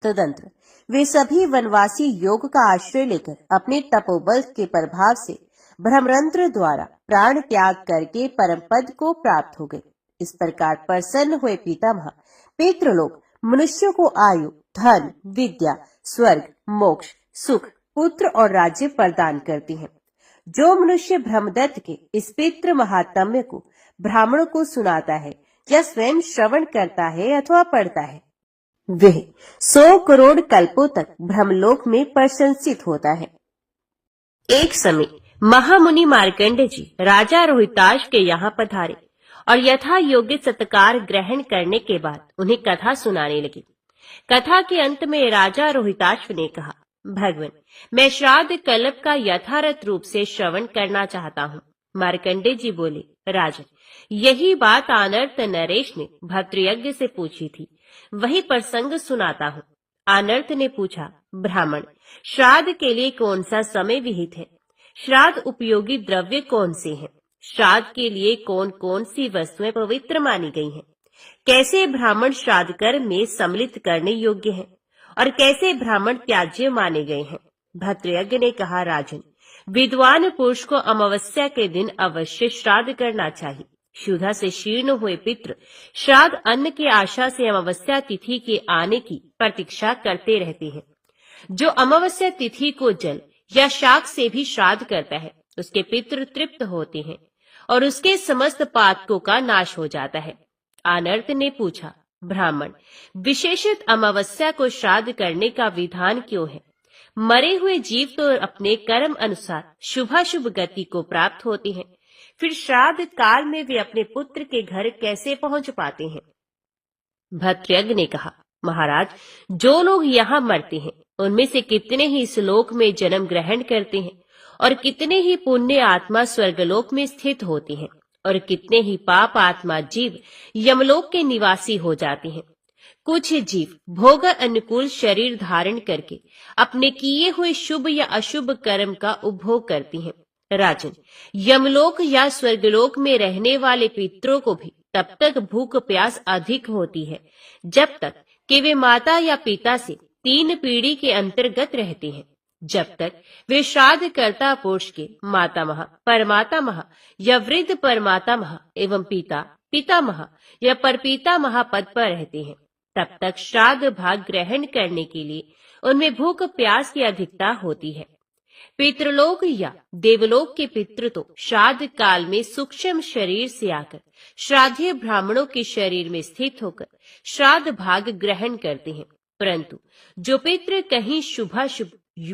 तदंतर वे सभी वनवासी योग का आश्रय लेकर अपने तपोबल के प्रभाव से ब्रह्मरंध्र द्वारा प्राण त्याग करके परम पद को प्राप्त हो गए। इस प्रकार प्रसन्न हुए पितामह पितृलोक मनुष्यों को आयु, धन, विद्या, स्वर्ग, मोक्ष, सुख, पुत्र और राज्य प्रदान करती हैं। जो मनुष्य ब्रह्मदत्त के इस पितृ महात्म्य को ब्राह्मणों को सुनाता है या स्वयं श्रवण करता है अथवा पढ़ता है, वह 100 करोड़ कल्पों तक ब्रह्मलोक में प्रशंसित होता है। एक समय महामुनि मार्कंडेय जी राजा रोहिताश के यहाँ पधारे और यथा योग्य सत्कार ग्रहण करने के बाद उन्हें कथा सुनाने लगे। कथा के अंत में राजा रोहिताश्व ने कहा, भगवान, मैं श्राद्ध कल्प का यथार्थ रूप से श्रवण करना चाहता हूँ। मार्कंडेय जी बोले, राजन, यही बात आनर्त नरेश ने भद्रयज्ञ से पूछी थी, वही प्रसंग सुनाता हूँ। आनर्त ने पूछा, ब्राह्मण, श्राद्ध के लिए कौन सा समय विहित है? श्राद्ध उपयोगी द्रव्य कौन से हैं? श्राद्ध के लिए कौन कौन सी वस्तुएं पवित्र मानी गई हैं? कैसे ब्राह्मण श्राद्ध कर्म में सम्मिलित करने योग्य हैं और कैसे ब्राह्मण त्याज्य माने गए हैं? भद्रयज्ञ ने कहा, राजन, विद्वान पुरुष को अमावस्या के दिन अवश्य श्राद्ध करना चाहिए। क्षुधा से शीर्ण हुए पितृ श्राद्ध अन्न की आशा से अमावस्या तिथि के आने की प्रतीक्षा करते रहते हैं। जो अमावस्या तिथि को जल या शाक से भी श्राद्ध करता है उसके पितृ तृप्त होते हैं और उसके समस्त पातकों का नाश हो जाता है। आनर्त ने पूछा, ब्राह्मण, विशेषित अमावस्या को श्राद्ध करने का विधान क्यों है? मरे हुए जीव तो अपने कर्म अनुसार शुभाशुभ गति को प्राप्त होते हैं, फिर श्राद्ध काल में वे अपने पुत्र के घर कैसे पहुंच पाते हैं? भद्रयज्ञ ने कहा, महाराज, जो लोग यहाँ मरते हैं उनमें से कितने ही इस लोक में जन्म ग्रहण करते हैं और कितने ही पुण्य आत्मा स्वर्गलोक में स्थित होती हैं और कितने ही पाप आत्मा जीव यमलोक के निवासी हो जाते हैं। कुछ जीव भोग अनुकूल शरीर धारण करके अपने किए हुए शुभ या अशुभ कर्म का उपभोग करती हैं। राजन, यमलोक या स्वर्गलोक में रहने वाले पितरों को भी तब तक भूख प्यास अधिक होती है जब तक कि वे माता या पिता से 3 पीढ़ी के अंतर्गत रहते हैं। जब तक वे श्राद्ध कर्ता पुरुष के मातामह, परमातामह या वृद्ध परमातामह एवं पिता, पितामह या परपितामह पद पर रहते हैं, तब तक श्राद्ध भाग ग्रहण करने के लिए उनमें भूख प्यास की अधिकता होती है। पितृलोक या देवलोक के पितृ तो श्राद्ध काल में सूक्ष्म शरीर से आकर श्राद्धीय ब्राह्मणों के शरीर में स्थित होकर श्राद्ध भाग ग्रहण करते हैं, परंतु जो पितृ कहीं शुभाशुभ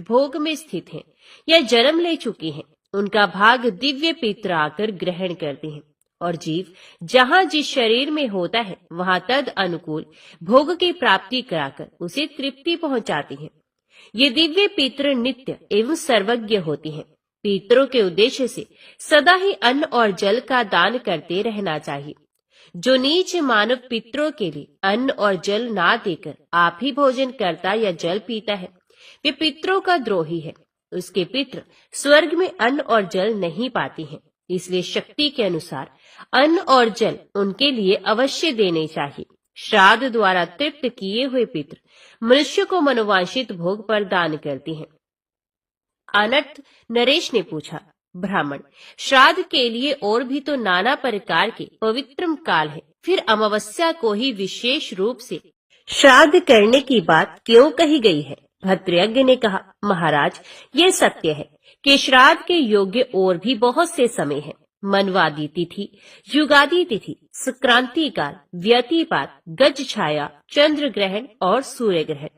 भोग में स्थित हैं या जन्म ले चुके हैं, उनका भाग दिव्य पितृ आकर ग्रहण करते हैं और जीव जहाँ जिस शरीर में होता है वहाँ तद अनुकूल भोग की प्राप्ति कराकर उसे तृप्ति पहुँचाते हैं। ये दिव्य पितृ नित्य एवं सर्वज्ञ होती हैं। पितरों के उद्देश्य से सदा ही अन्न और जल का दान करते रहना चाहिए। जो नीच मानव पितरों के लिए अन्न और जल ना देकर आप ही भोजन करता या जल पीता है, वे पितरों का द्रोही है। उसके पितृ स्वर्ग में अन्न और जल नहीं पाते हैं, इसलिए शक्ति के अनुसार अन्न और जल उनके लिए अवश्य देने चाहिए। श्राद्ध द्वारा तृप्त किए हुए पितृ मनुष्य को मनोवांछित भोग प्रदान करते हैं। अनर्थ नरेश ने पूछा, ब्राह्मण, श्राद्ध के लिए और भी तो नाना प्रकार के पवित्रम काल है, फिर अमावस्या को ही विशेष रूप से श्राद्ध करने की बात क्यों कही गई है? भद्रयज्ञ ने कहा, महाराज, ये सत्य है कि श्राद्ध के योग्य और भी बहुत से समय हैं। मनवादी तिथि, युगादि तिथि, संक्रांति काल, व्यतिपात, गज छाया, चंद्र ग्रहण और सूर्य ग्रहण,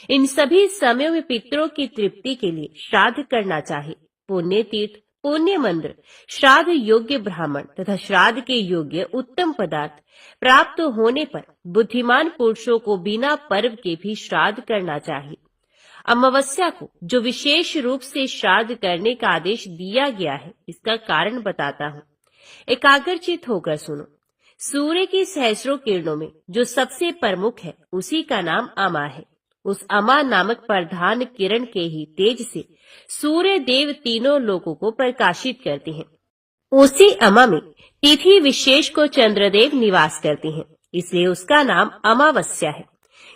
इन सभी समयों में पितरों की तृप्ति के लिए श्राद्ध करना चाहिए। पुण्य तीर्थ, पुण्य मंत्र, श्राद्ध योग्य ब्राह्मण तथा श्राद्ध के योग्य उत्तम पदार्थ प्राप्त होने पर बुद्धिमान पुरुषों को बिना पर्व के भी श्राद्ध करना चाहिए। अमावस्या को जो विशेष रूप से श्राद्ध करने का आदेश दिया गया है, इसका कारण बताता हूँ। एकाग्रचित होकर सुनो। सूर्य की सहस्रों किरणों में जो सबसे प्रमुख है, उसी का नाम अमा है। उस अमा नामक प्रधान किरण के ही तेज से सूर्य देव तीनों लोगों को प्रकाशित करते हैं। उसी अमा में तिथि विशेष को चंद्रदेव निवास करते हैं, इसलिए उसका नाम अमावस्या है।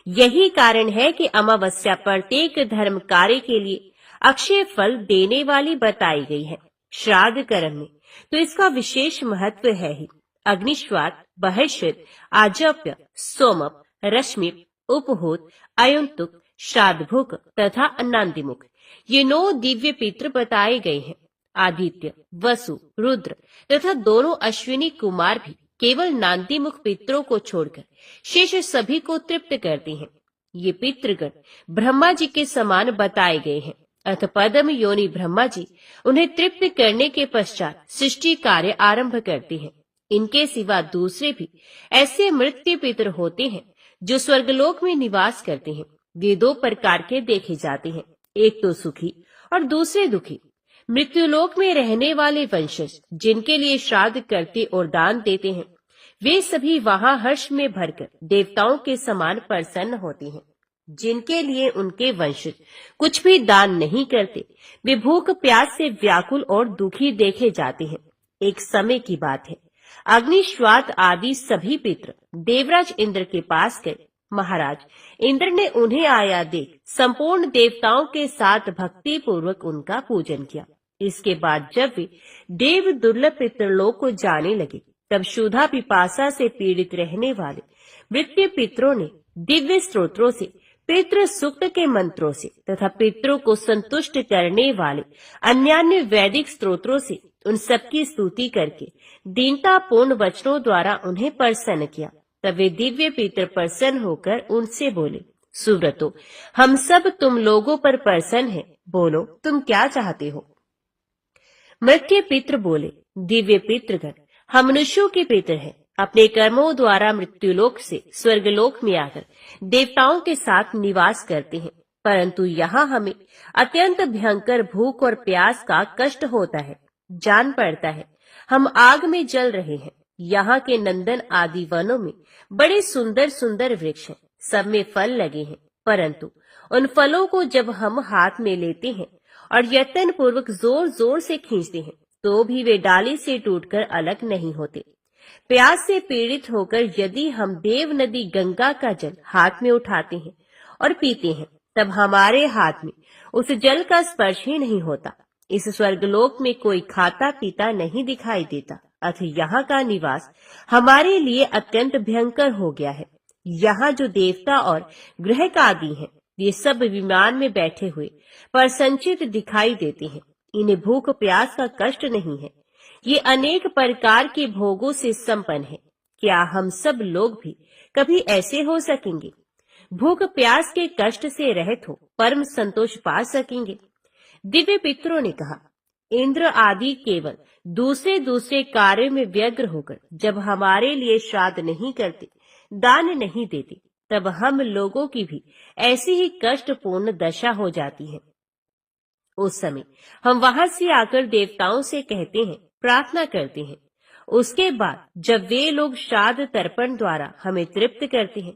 यही कारण है कि अमावस्या प्रत्येक धर्म कार्य के लिए अक्षय फल देने वाली बताई गई है। श्राद्ध कर्म में तो इसका विशेष महत्व है ही। अग्निश्वात, बहिष्यत, आजप्य, सोमप, रश्मिप, उपहोत, अयुंतुक, श्राद्धभुक तथा अन्नादिमुख, ये 9 दिव्य पितृ बताए गए हैं। आदित्य, वसु, रुद्र तथा दोनों अश्विनी कुमार भी केवल नांदीमुख पितरों को छोड़कर शेष सभी को तृप्त करते हैं। ये पितृगण ब्रह्मा जी के समान बताए गए हैं। अथ पद्म योनि ब्रह्मा जी उन्हें तृप्त करने के पश्चात सृष्टि कार्य आरंभ करते हैं। इनके सिवा दूसरे भी ऐसे मृत्यु पितर होते हैं जो स्वर्गलोक में निवास करते हैं। वे 2 प्रकार के देखे जाते हैं, एक तो सुखी और दूसरे दुखी। मृत्युलोक में रहने वाले वंशज जिनके लिए श्राद्ध करते और दान देते हैं, वे सभी वहां हर्ष में भरकर देवताओं के समान प्रसन्न होते हैं। जिनके लिए उनके वंशज कुछ भी दान नहीं करते, वे भूख प्यास से व्याकुल और दुखी देखे जाते हैं। एक समय की बात है, अग्निश्वात आदि सभी पितृ देवराज इंद्र के पास गए। महाराज इंद्र ने उन्हें आया देख संपूर्ण देवताओं के साथ भक्ति पूर्वक उनका पूजन किया। इसके बाद जब वे देव दुर्लभ पितृलोक को जाने लगे, तब क्षुधा पिपासा से पीड़ित रहने वाले मृत्यु पितरों ने दिव्य स्तोत्रों से, पितृ सूक्त के मंत्रों से तथा पितरों को संतुष्ट करने वाले अन्यान्य वैदिक स्तोत्रों से उन सबकी स्तुति करके दीनतापूर्ण वचनों द्वारा उन्हें प्रसन्न किया। तब वे दिव्य पितर प्रसन्न होकर उनसे बोले, सुव्रतो, हम सब तुम लोगों पर प्रसन्न हैं, बोलो तुम क्या चाहते हो। मृत्यु पितृ बोले, दिव्य पितृगण, हम मनुष्यों के पितर हैं। अपने कर्मों द्वारा मृत्युलोक से स्वर्गलोक में आकर देवताओं के साथ निवास करते हैं, परंतु यहाँ हमें अत्यंत भयंकर भूख और प्यास का कष्ट होता है। जान पड़ता है हम आग में जल रहे हैं। यहाँ के नंदन आदि वनों में बड़े सुंदर सुंदर वृक्ष हैं, सब में फल लगे हैं, परंतु उन फलों को जब हम हाथ में लेते हैं और यत्न पूर्वक जोर जोर से खींचते हैं, तो भी वे डाली से टूटकर अलग नहीं होते। प्यास से पीड़ित होकर यदि हम देव नदी गंगा का जल हाथ में उठाते हैं और पीते हैं, तब हमारे हाथ में उस जल का स्पर्श ही नहीं होता। इस स्वर्गलोक में कोई खाता पीता नहीं दिखाई देता। अतः यहाँ का निवास हमारे लिए अत्यंत भयंकर हो गया है। यहाँ जो देवता और ग्रह आदि हैं, ये सब विमान में बैठे हुए पर संचित दिखाई देते हैं। इन्हें भूख प्यास का कष्ट नहीं है। ये अनेक प्रकार के भोगों से संपन्न है। क्या हम सब लोग भी कभी ऐसे हो सकेंगे? भूख प्यास के कष्ट से रहित हो परम संतोष पा सकेंगे? दिव्य पितरों ने कहा, इंद्र आदि केवल दूसरे दूसरे कार्य में व्यग्र होकर जब हमारे लिए श्राद्ध नहीं करते, दान नहीं देते, तब हम लोगों की भी ऐसी ही कष्टपूर्ण दशा हो जाती है। उस समय हम वहां से आकर देवताओं से कहते हैं, प्रार्थना करते हैं। उसके बाद जब वे लोग श्राद्ध तर्पण द्वारा हमें तृप्त करते हैं,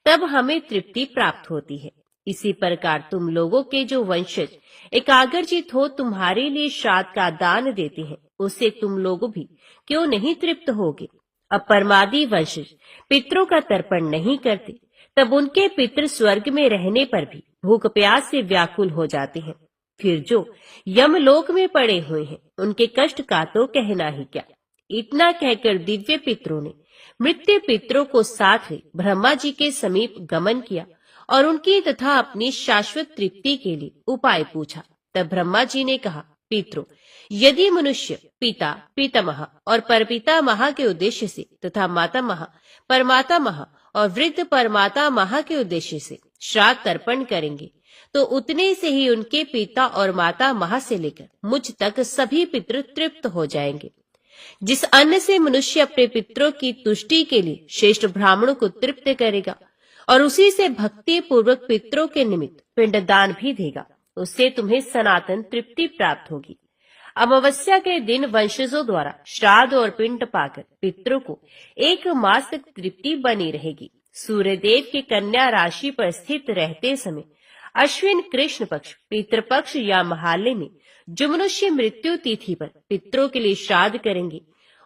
तब हमें तृप्ति प्राप्त होती है। इसी प्रकार तुम लोगों के जो वंशज एकाग्रचित हो तुम्हारे लिए श्राद्ध का दान देते हैं, उससे तुम लोग भी क्यों नहीं तृप्त होगे? अब परमादि वंशज पितरों का तर्पण नहीं करते, तब उनके पितृ स्वर्ग में रहने पर भी भूख प्यास से व्याकुल हो जाते हैं। फिर जो यमलोक में पड़े हुए हैं, उनके कष्ट का तो कहना ही क्या। इतना कहकर दिव्य पितरों ने मृत्यु पितरों को साथ ही ब्रह्मा जी के समीप गमन किया और उनकी तथा अपनी शाश्वत तृप्ति के लिए उपाय पूछा। तब ब्रह्मा जी ने कहा, पितरों, यदि मनुष्य पिता पितामह और परपितामह के उद्देश्य से तथा मातामह परमातामह और वृद्ध परमातामह के उद्देश्य से श्राद्ध तर्पण करेंगे, तो उतने से ही उनके पिता और माता माँ से लेकर मुझ तक सभी पितृ तृप्त हो जाएंगे। जिस अन्न से मनुष्य अपने पितरों की तुष्टि के लिए श्रेष्ठ ब्राह्मणों को तृप्त करेगा और उसी से भक्ति पूर्वक पितरों के निमित्त पिंडदान भी देगा, उससे तुम्हें सनातन तृप्ति प्राप्त होगी। अमावस्या के दिन वंशजों द्वारा श्राद्ध और पिंड पाकर पितरों को 1 मास तक तृप्ति बनी रहेगी। सूर्यदेव के कन्या राशि पर स्थित रहते समय अश्विन कृष्ण पक्ष, पितृपक्ष या महालय में जो मनुष्य मृत्यु तिथि पर पितरों के लिए श्राद्ध करेंगे,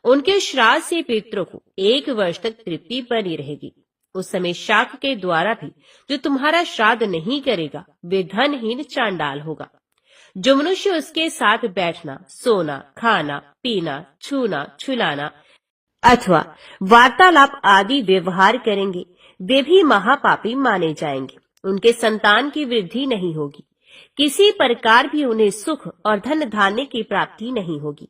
उनके श्राद्ध से पितरों को 1 वर्ष तक तृप्ति बनी रहेगी। उस समय शाक के द्वारा भी जो तुम्हारा श्राद्ध नहीं करेगा वे धनहीन चांडाल होगा। जो मनुष्य उसके साथ बैठना, सोना, खाना, पीना, छूना, छुलाना अथवा वार्तालाप आदि व्यवहार करेंगे, वे भी महापापी माने जाएंगे। उनके संतान की वृद्धि नहीं होगी, किसी प्रकार भी उन्हें सुख और धन धान्य की प्राप्ति नहीं होगी।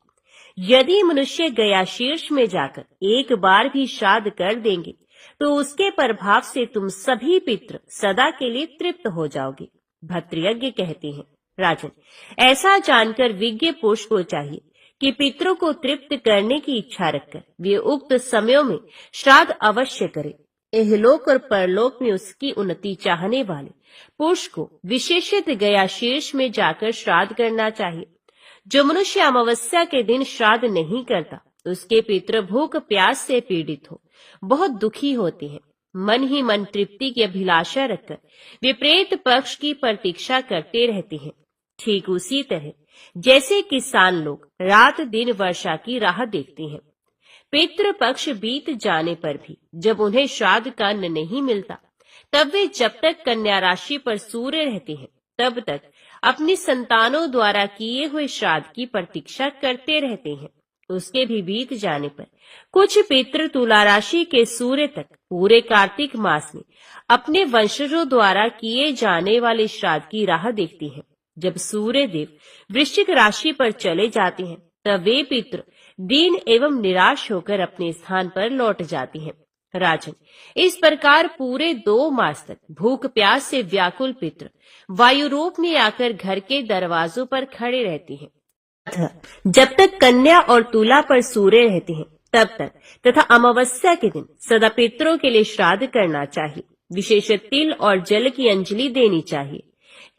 यदि मनुष्य गया शीर्ष में जाकर 1 बार भी श्राद्ध कर देंगे तो उसके प्रभाव से तुम सभी पितृ सदा के लिए तृप्त हो जाओगे। भद्रयज्ञ कहते हैं, राजन, ऐसा जानकर विज्ञ पुरुष को चाहिए कि पितरों को तृप्त करने की इच्छा रखकर वे उक्त समयों में श्राद्ध अवश्य करे। इहलोक और परलोक में उसकी उन्नति चाहने वाले पुरुष को विशेषित गया शीर्ष में जाकर श्राद्ध करना चाहिए। जो मनुष्य अमावस्या के दिन श्राद्ध नहीं करता, उसके पितृ भूख प्यास से पीड़ित हो बहुत दुखी होते हैं। मन ही मन तृप्ति की अभिलाषा रखकर वे प्रेत पक्ष की प्रतीक्षा करते रहते हैं। ठीक उसी तरह जैसे किसान लोग रात दिन वर्षा की राह देखते हैं। पितृ पक्ष बीत जाने पर भी जब उन्हें श्राद्ध का अन्न नहीं मिलता, तब वे जब तक कन्या राशि पर सूर्य रहते हैं तब तक अपनी संतानों द्वारा किए हुए श्राद्ध की प्रतीक्षा करते रहते हैं। उसके भी बीत जाने पर कुछ पितृ तुला राशि के सूर्य तक पूरे कार्तिक मास में अपने वंशजों द्वारा किए जाने वाले श्राद्ध की राह देखते हैं। जब सूर्य देव वृश्चिक राशि पर चले जाते हैं तब वे पितृ दीन एवं निराश होकर अपने स्थान पर लौट जाते हैं। राजन, इस प्रकार पूरे 2 मास तक भूख प्यास से व्याकुल पितृ वायु रूप में आकर घर के दरवाजों पर खड़े रहते हैं। जब तक कन्या और तुला पर सूर्य रहते हैं तब तक तथा अमावस्या के दिन सदा पितरों के लिए श्राद्ध करना चाहिए। विशेष तिल और जल की अंजलि देनी चाहिए।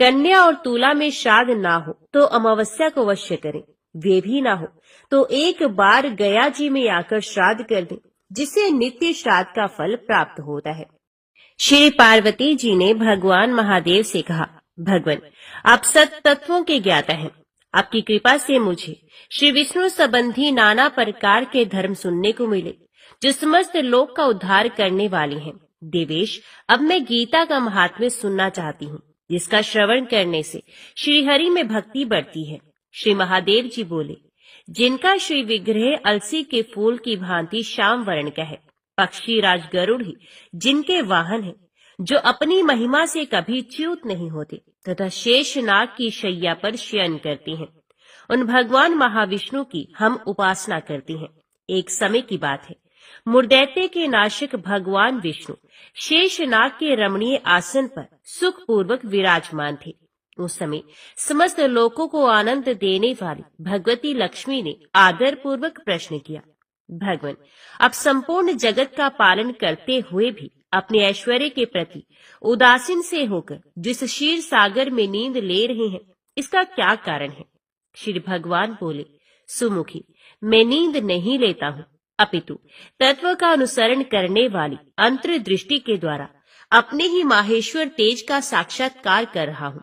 कन्या और तुला में श्राद्ध ना हो तो अमावस्या को अवश्य करें। वे भी ना हो तो 1 बार गया जी में आकर श्राद्ध कर दें, जिससे नित्य श्राद्ध का फल प्राप्त होता है। श्री पार्वती जी ने भगवान महादेव से कहा, भगवान, आप सत तत्वों के ज्ञाता हैं। आपकी कृपा से मुझे श्री विष्णु संबंधी नाना प्रकार के धर्म सुनने को मिले जो समस्त लोक का उद्धार करने वाले हैं। देवेश, अब मैं गीता का महात्म्य सुनना चाहती हूँ, जिसका श्रवण करने से श्री हरि में भक्ति बढ़ती है। श्री महादेव जी बोले, जिनका श्री विग्रह अलसी के फूल की भांति श्याम वर्ण का है, पक्षी राज गरुड़ ही जिनके वाहन है, जो अपनी महिमा से कभी च्युत नहीं होते तथा शेषनाग की शैया पर शयन करते हैं, उन भगवान महाविष्णु की हम उपासना करते हैं। एक समय की बात है, मुर्दैत्य के नाशक भगवान विष्णु शेषनाग के रमणीय आसन पर सुख पूर्वक विराजमान थे। उस समय समस्त लोगों को आनंद देने वाली भगवती लक्ष्मी ने आदर पूर्वक प्रश्न किया, भगवान, आप संपूर्ण जगत का पालन करते हुए भी अपने ऐश्वर्य के प्रति उदासीन से होकर जिस क्षीर सागर में नींद ले रहे हैं, इसका क्या कारण है? श्री भगवान बोले, सुमुखी, मैं नींद नहीं लेता हूँ, अपितु तत्व का अनुसरण करने वाली अंतर्दृष्टि के द्वारा अपने ही माहेश्वर तेज का साक्षात्कार कर रहा हूँ।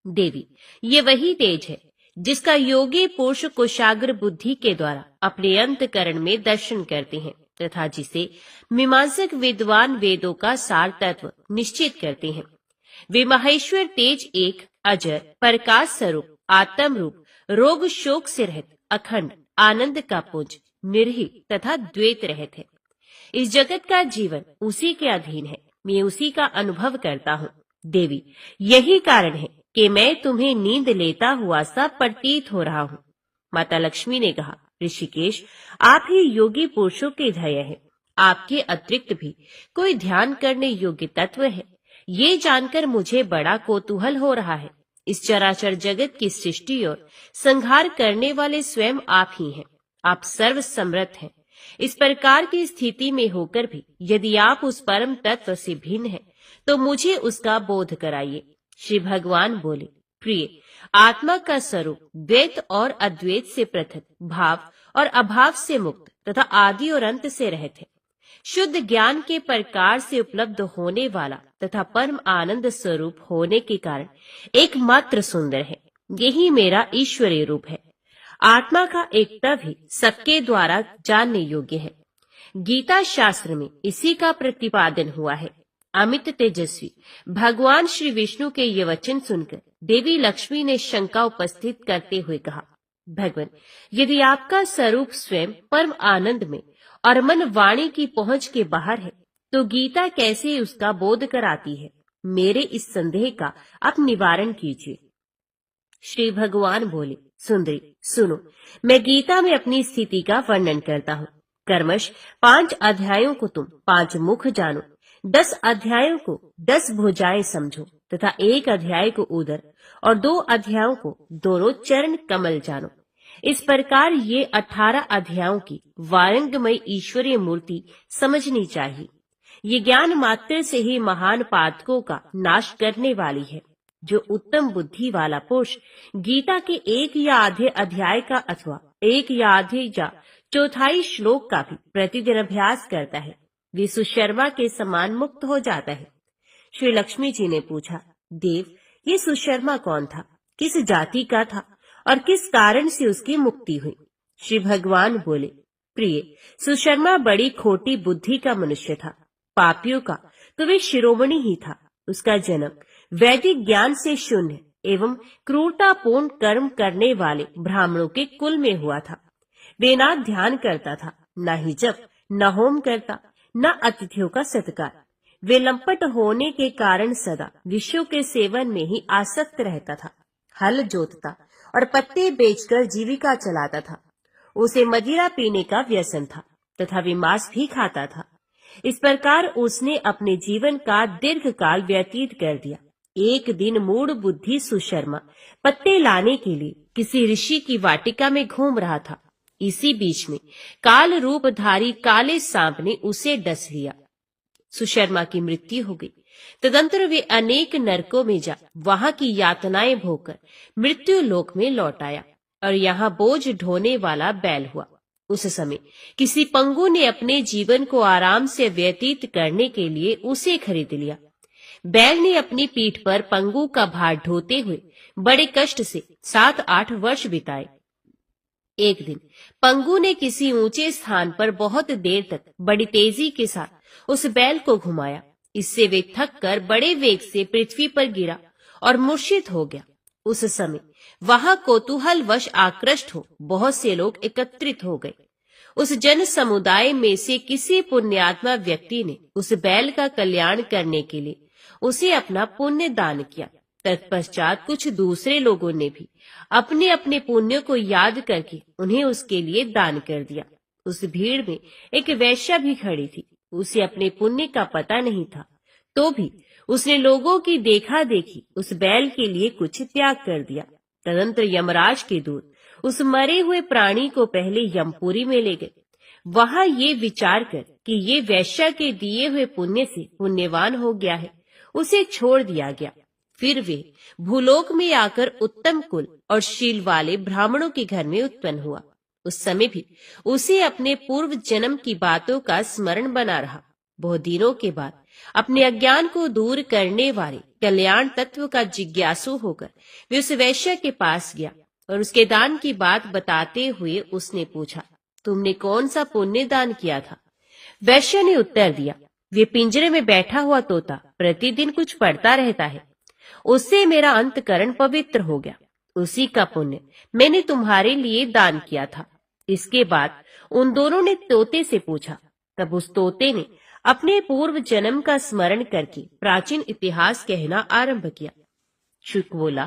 देवी, ये वही तेज है जिसका योगी पुरुष कुशाग्र बुद्धि के द्वारा अपने अंतकरण में दर्शन करते हैं तथा जिसे मीमांसक विद्वान वेदों का सार तत्व निश्चित करते हैं। वे महेश्वर तेज एक अजर प्रकाश स्वरूप आत्म रूप रोग शोक से रहित अखंड आनंद का पुंज निर्हित तथा द्वैत रहित है। इस जगत का जीवन उसी के अधीन है, मैं उसी का अनुभव करता हूँ। देवी, यही कारण है कि मैं तुम्हें नींद लेता हुआ सा प्रतीत हो रहा हूँ। माता लक्ष्मी ने कहा, ऋषिकेश, आप ही योगी पुरुषों के ध्येय हैं। आपके अतिरिक्त भी कोई ध्यान करने योग्य तत्व है ये जानकर मुझे बड़ा कौतूहल हो रहा है। इस चराचर जगत की सृष्टि और संहार करने वाले स्वयं आप ही हैं। आप सर्व समर्थ हैं। इस प्रकार की स्थिति में होकर भी यदि आप उस परम तत्व से भिन्न हैं, तो मुझे उसका बोध कराइए। श्री भगवान बोले, प्रिय, आत्मा का स्वरूप द्वैत और अद्वैत से पृथक, भाव और अभाव से मुक्त तथा आदि और अंत से रहित है। शुद्ध ज्ञान के प्रकार से उपलब्ध होने वाला तथा परम आनंद स्वरूप होने के कारण एकमात्र सुंदर है। यही मेरा ईश्वरीय रूप है। आत्मा का एकत्व ही सबके द्वारा जानने योग्य है। गीता शास्त्र में इसी का प्रतिपादन हुआ है। अमित तेजस्वी भगवान श्री विष्णु के ये वचन सुनकर देवी लक्ष्मी ने शंका उपस्थित करते हुए कहा, भगवान, यदि आपका स्वरूप स्वयं परम आनंद में और मन वाणी की पहुंच के बाहर है, तो गीता कैसे उसका बोध कराती है? मेरे इस संदेह का आप निवारण कीजिए। श्री भगवान बोले, सुंदरी सुनो, मैं गीता में अपनी स्थिति का वर्णन करता हूँ। कर्मश 5 अध्यायों को तुम 5 मुख जानो, 10 अध्यायों को 10 भुजाएं समझो तथा 1 अध्याय को उदर और 2 अध्यायों को दोनों चरण कमल जानो। इस प्रकार ये 18 अध्यायों की वारंगमय ईश्वरीय मूर्ति समझनी चाहिए। ये ज्ञान मात्र से ही महान पातकों का नाश करने वाली है। जो उत्तम बुद्धि वाला पुरुष गीता के 1 या आधे अध्याय का अथवा 1 या आधे या चौथाई श्लोक का भी प्रतिदिन अभ्यास करता है, वे सुशर्मा के समान मुक्त हो जाता है। श्री लक्ष्मी जी ने पूछा, देव, ये सुशर्मा कौन था? किस जाति का था और किस कारण से उसकी मुक्ति हुई? श्री भगवान बोले, प्रिय, सुशर्मा बड़ी खोटी बुद्धि का मनुष्य था। पापियों का तो वे शिरोमणि ही था। उसका जन्म वैदिक ज्ञान से शून्य एवं क्रूरतापूर्ण कर्म करने वाले ब्राह्मणों के कुल में हुआ था। वे ना ध्यान करता था, न ही जप, न होम करता, न अतिथियों का सत्कार। वे लंपट होने के कारण सदा विषयों के सेवन में ही आसक्त रहता था। हल जोतता और पत्ते बेचकर जीविका चलाता था। उसे मदिरा पीने का व्यसन था तथा वे मांस भी खाता था। इस प्रकार उसने अपने जीवन का दीर्घ काल व्यतीत कर दिया। एक दिन मूढ़ बुद्धि सुशर्मा पत्ते लाने के लिए किसी ऋषि की वाटिका में घूम रहा था। इसी बीच में काल रूपधारी काले सांप ने उसे डस लिया। सुशर्मा की मृत्यु हो गई। तदंतर वे अनेक नरकों में जा वहां की यातनाएं भोगकर मृत्यु लोक में लौट आया और यहाँ बोझ ढोने वाला बैल हुआ। उस समय किसी पंगु ने अपने जीवन को आराम से व्यतीत करने के लिए उसे खरीद लिया। बैल ने अपनी पीठ पर पंगु का भार ढोते हुए बड़े कष्ट से 7-8 वर्ष बिताए। एक दिन पंगु ने किसी ऊंचे स्थान पर बहुत देर तक बड़ी तेजी के साथ उस बैल को घुमाया। इससे वे थक कर बड़े वेग से पृथ्वी पर गिरा और मूर्छित हो गया। उस समय वहां कौतूहलवश आकृष्ट हो बहुत से लोग एकत्रित हो गए। उस जन समुदाय में से किसी पुण्यात्मा व्यक्ति ने उस बैल का कल्याण करने के लिए उसे अपना पुण्य दान किया। तत्पश्चात कुछ दूसरे लोगों ने भी अपने अपने पुण्य को याद करके उन्हें उसके लिए दान कर दिया। उस भीड़ में एक वैश्या भी खड़ी थी। उसे अपने पुण्य का पता नहीं था, तो भी उसने लोगों की देखा देखी उस बैल के लिए कुछ त्याग कर दिया। तदंतर यमराज के दूत उस मरे हुए प्राणी को पहले यमपुरी में ले गए। वहां ये विचार कर कि ये वैश्या के दिए हुए पुण्य से पुण्यवान हो गया है, उसे छोड़ दिया गया। फिर वे भूलोक में आकर उत्तम कुल और शील वाले ब्राह्मणों के घर में उत्पन्न हुआ। उस समय भी उसे अपने पूर्व जन्म की बातों का स्मरण बना रहा। बहुत दिनों के बाद अपने अज्ञान को दूर करने वाले कल्याण तत्व का जिज्ञासु होकर वे उस वैश्य के पास गया और उसके दान की बात बताते हुए उसने पूछा, तुमने कौन सा पुण्य दान किया था? वैश्य ने उत्तर दिया, वे पिंजरे में बैठा हुआ तोता प्रतिदिन कुछ पढ़ता रहता है, उससे मेरा अंतकरण पवित्र हो गया। उसी का पुण्य मैंने तुम्हारे लिए दान किया था। इसके बाद उन दोनों ने तोते से पूछा। तब उस तोते ने अपने पूर्व जन्म का स्मरण करके प्राचीन इतिहास कहना आरंभ किया। शुक बोला,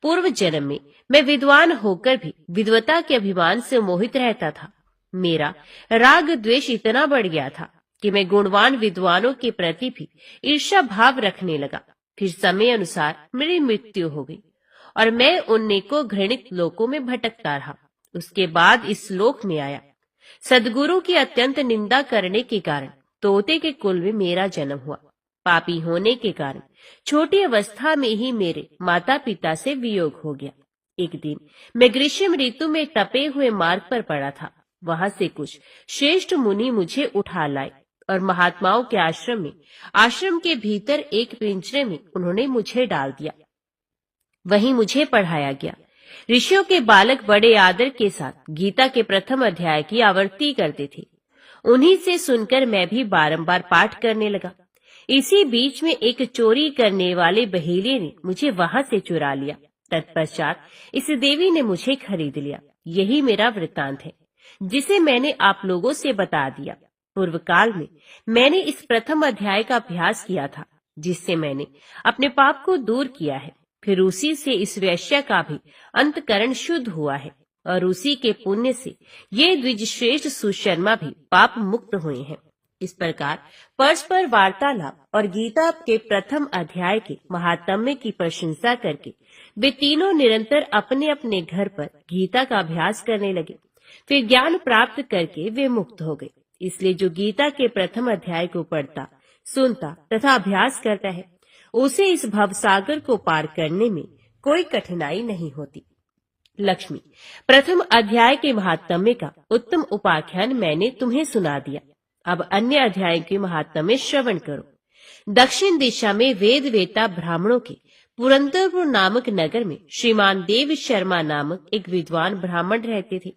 पूर्व जन्म में मैं विद्वान होकर भी विद्वता के अभिमान से मोहित रहता था। मेरा राग द्वेष इतना बढ़ गया था कि मैं गुणवान विद्वानों के प्रति भी ईर्ष्या भाव रखने लगा। फिर समय अनुसार मेरी मृत्यु हो गई और मैं उन को घृणित लोकों में भटकता रहा। उसके बाद इस लोक में आया। सदगुरु की अत्यंत निंदा करने के कारण तोते के कुल में मेरा जन्म हुआ। पापी होने के कारण छोटी अवस्था में ही मेरे माता पिता से वियोग हो गया। एक दिन मैं ग्रीष्म ऋतु में तपे हुए मार्ग पर पड़ा था। वहां से कुछ श्रेष्ठ मुनि मुझे उठा लाए और महात्माओं के आश्रम के भीतर एक पिंजरे में उन्होंने मुझे डाल दिया। वहीं मुझे पढ़ाया गया। ऋषियों के बालक बड़े आदर के साथ गीता के प्रथम अध्याय की आवृत्ति करते थे। उन्हीं से सुनकर मैं भी बारंबार पाठ करने लगा। इसी बीच में एक चोरी करने वाले बहेलिये ने मुझे वहां से चुरा लिया। तत्पश्चात इस देवी ने मुझे खरीद लिया। यही मेरा वृत्तांत है, जिसे मैंने आप लोगों से बता दिया। पूर्व काल में मैंने इस प्रथम अध्याय का अभ्यास किया था, जिससे मैंने अपने पाप को दूर किया है। फिर उसी से इस वैश्य का भी अंतकरण शुद्ध हुआ है और उसी के पुण्य से ये द्विजश्रेष्ठ सुशर्मा भी पाप मुक्त हुए हैं। इस प्रकार परस्पर वार्तालाप और गीता के प्रथम अध्याय के महात्म्य की प्रशंसा करके वे तीनों निरंतर अपने अपने घर पर गीता का अभ्यास करने लगे। फिर ज्ञान प्राप्त करके वे मुक्त हो गए। इसलिए जो गीता के प्रथम अध्याय को पढ़ता, सुनता तथा अभ्यास करता है, उसे इस भवसागर को पार करने में कोई कठिनाई नहीं होती। लक्ष्मी, प्रथम अध्याय के महात्म्य का उत्तम उपाख्यान मैंने तुम्हें सुना दिया। अब अन्य अध्याय के महात्म्य श्रवण करो। दक्षिण दिशा में वेद वेता ब्राह्मणों के पुरंदरपुर नामक नगर में श्रीमान देव शर्मा नामक एक विद्वान ब्राह्मण रहते थे।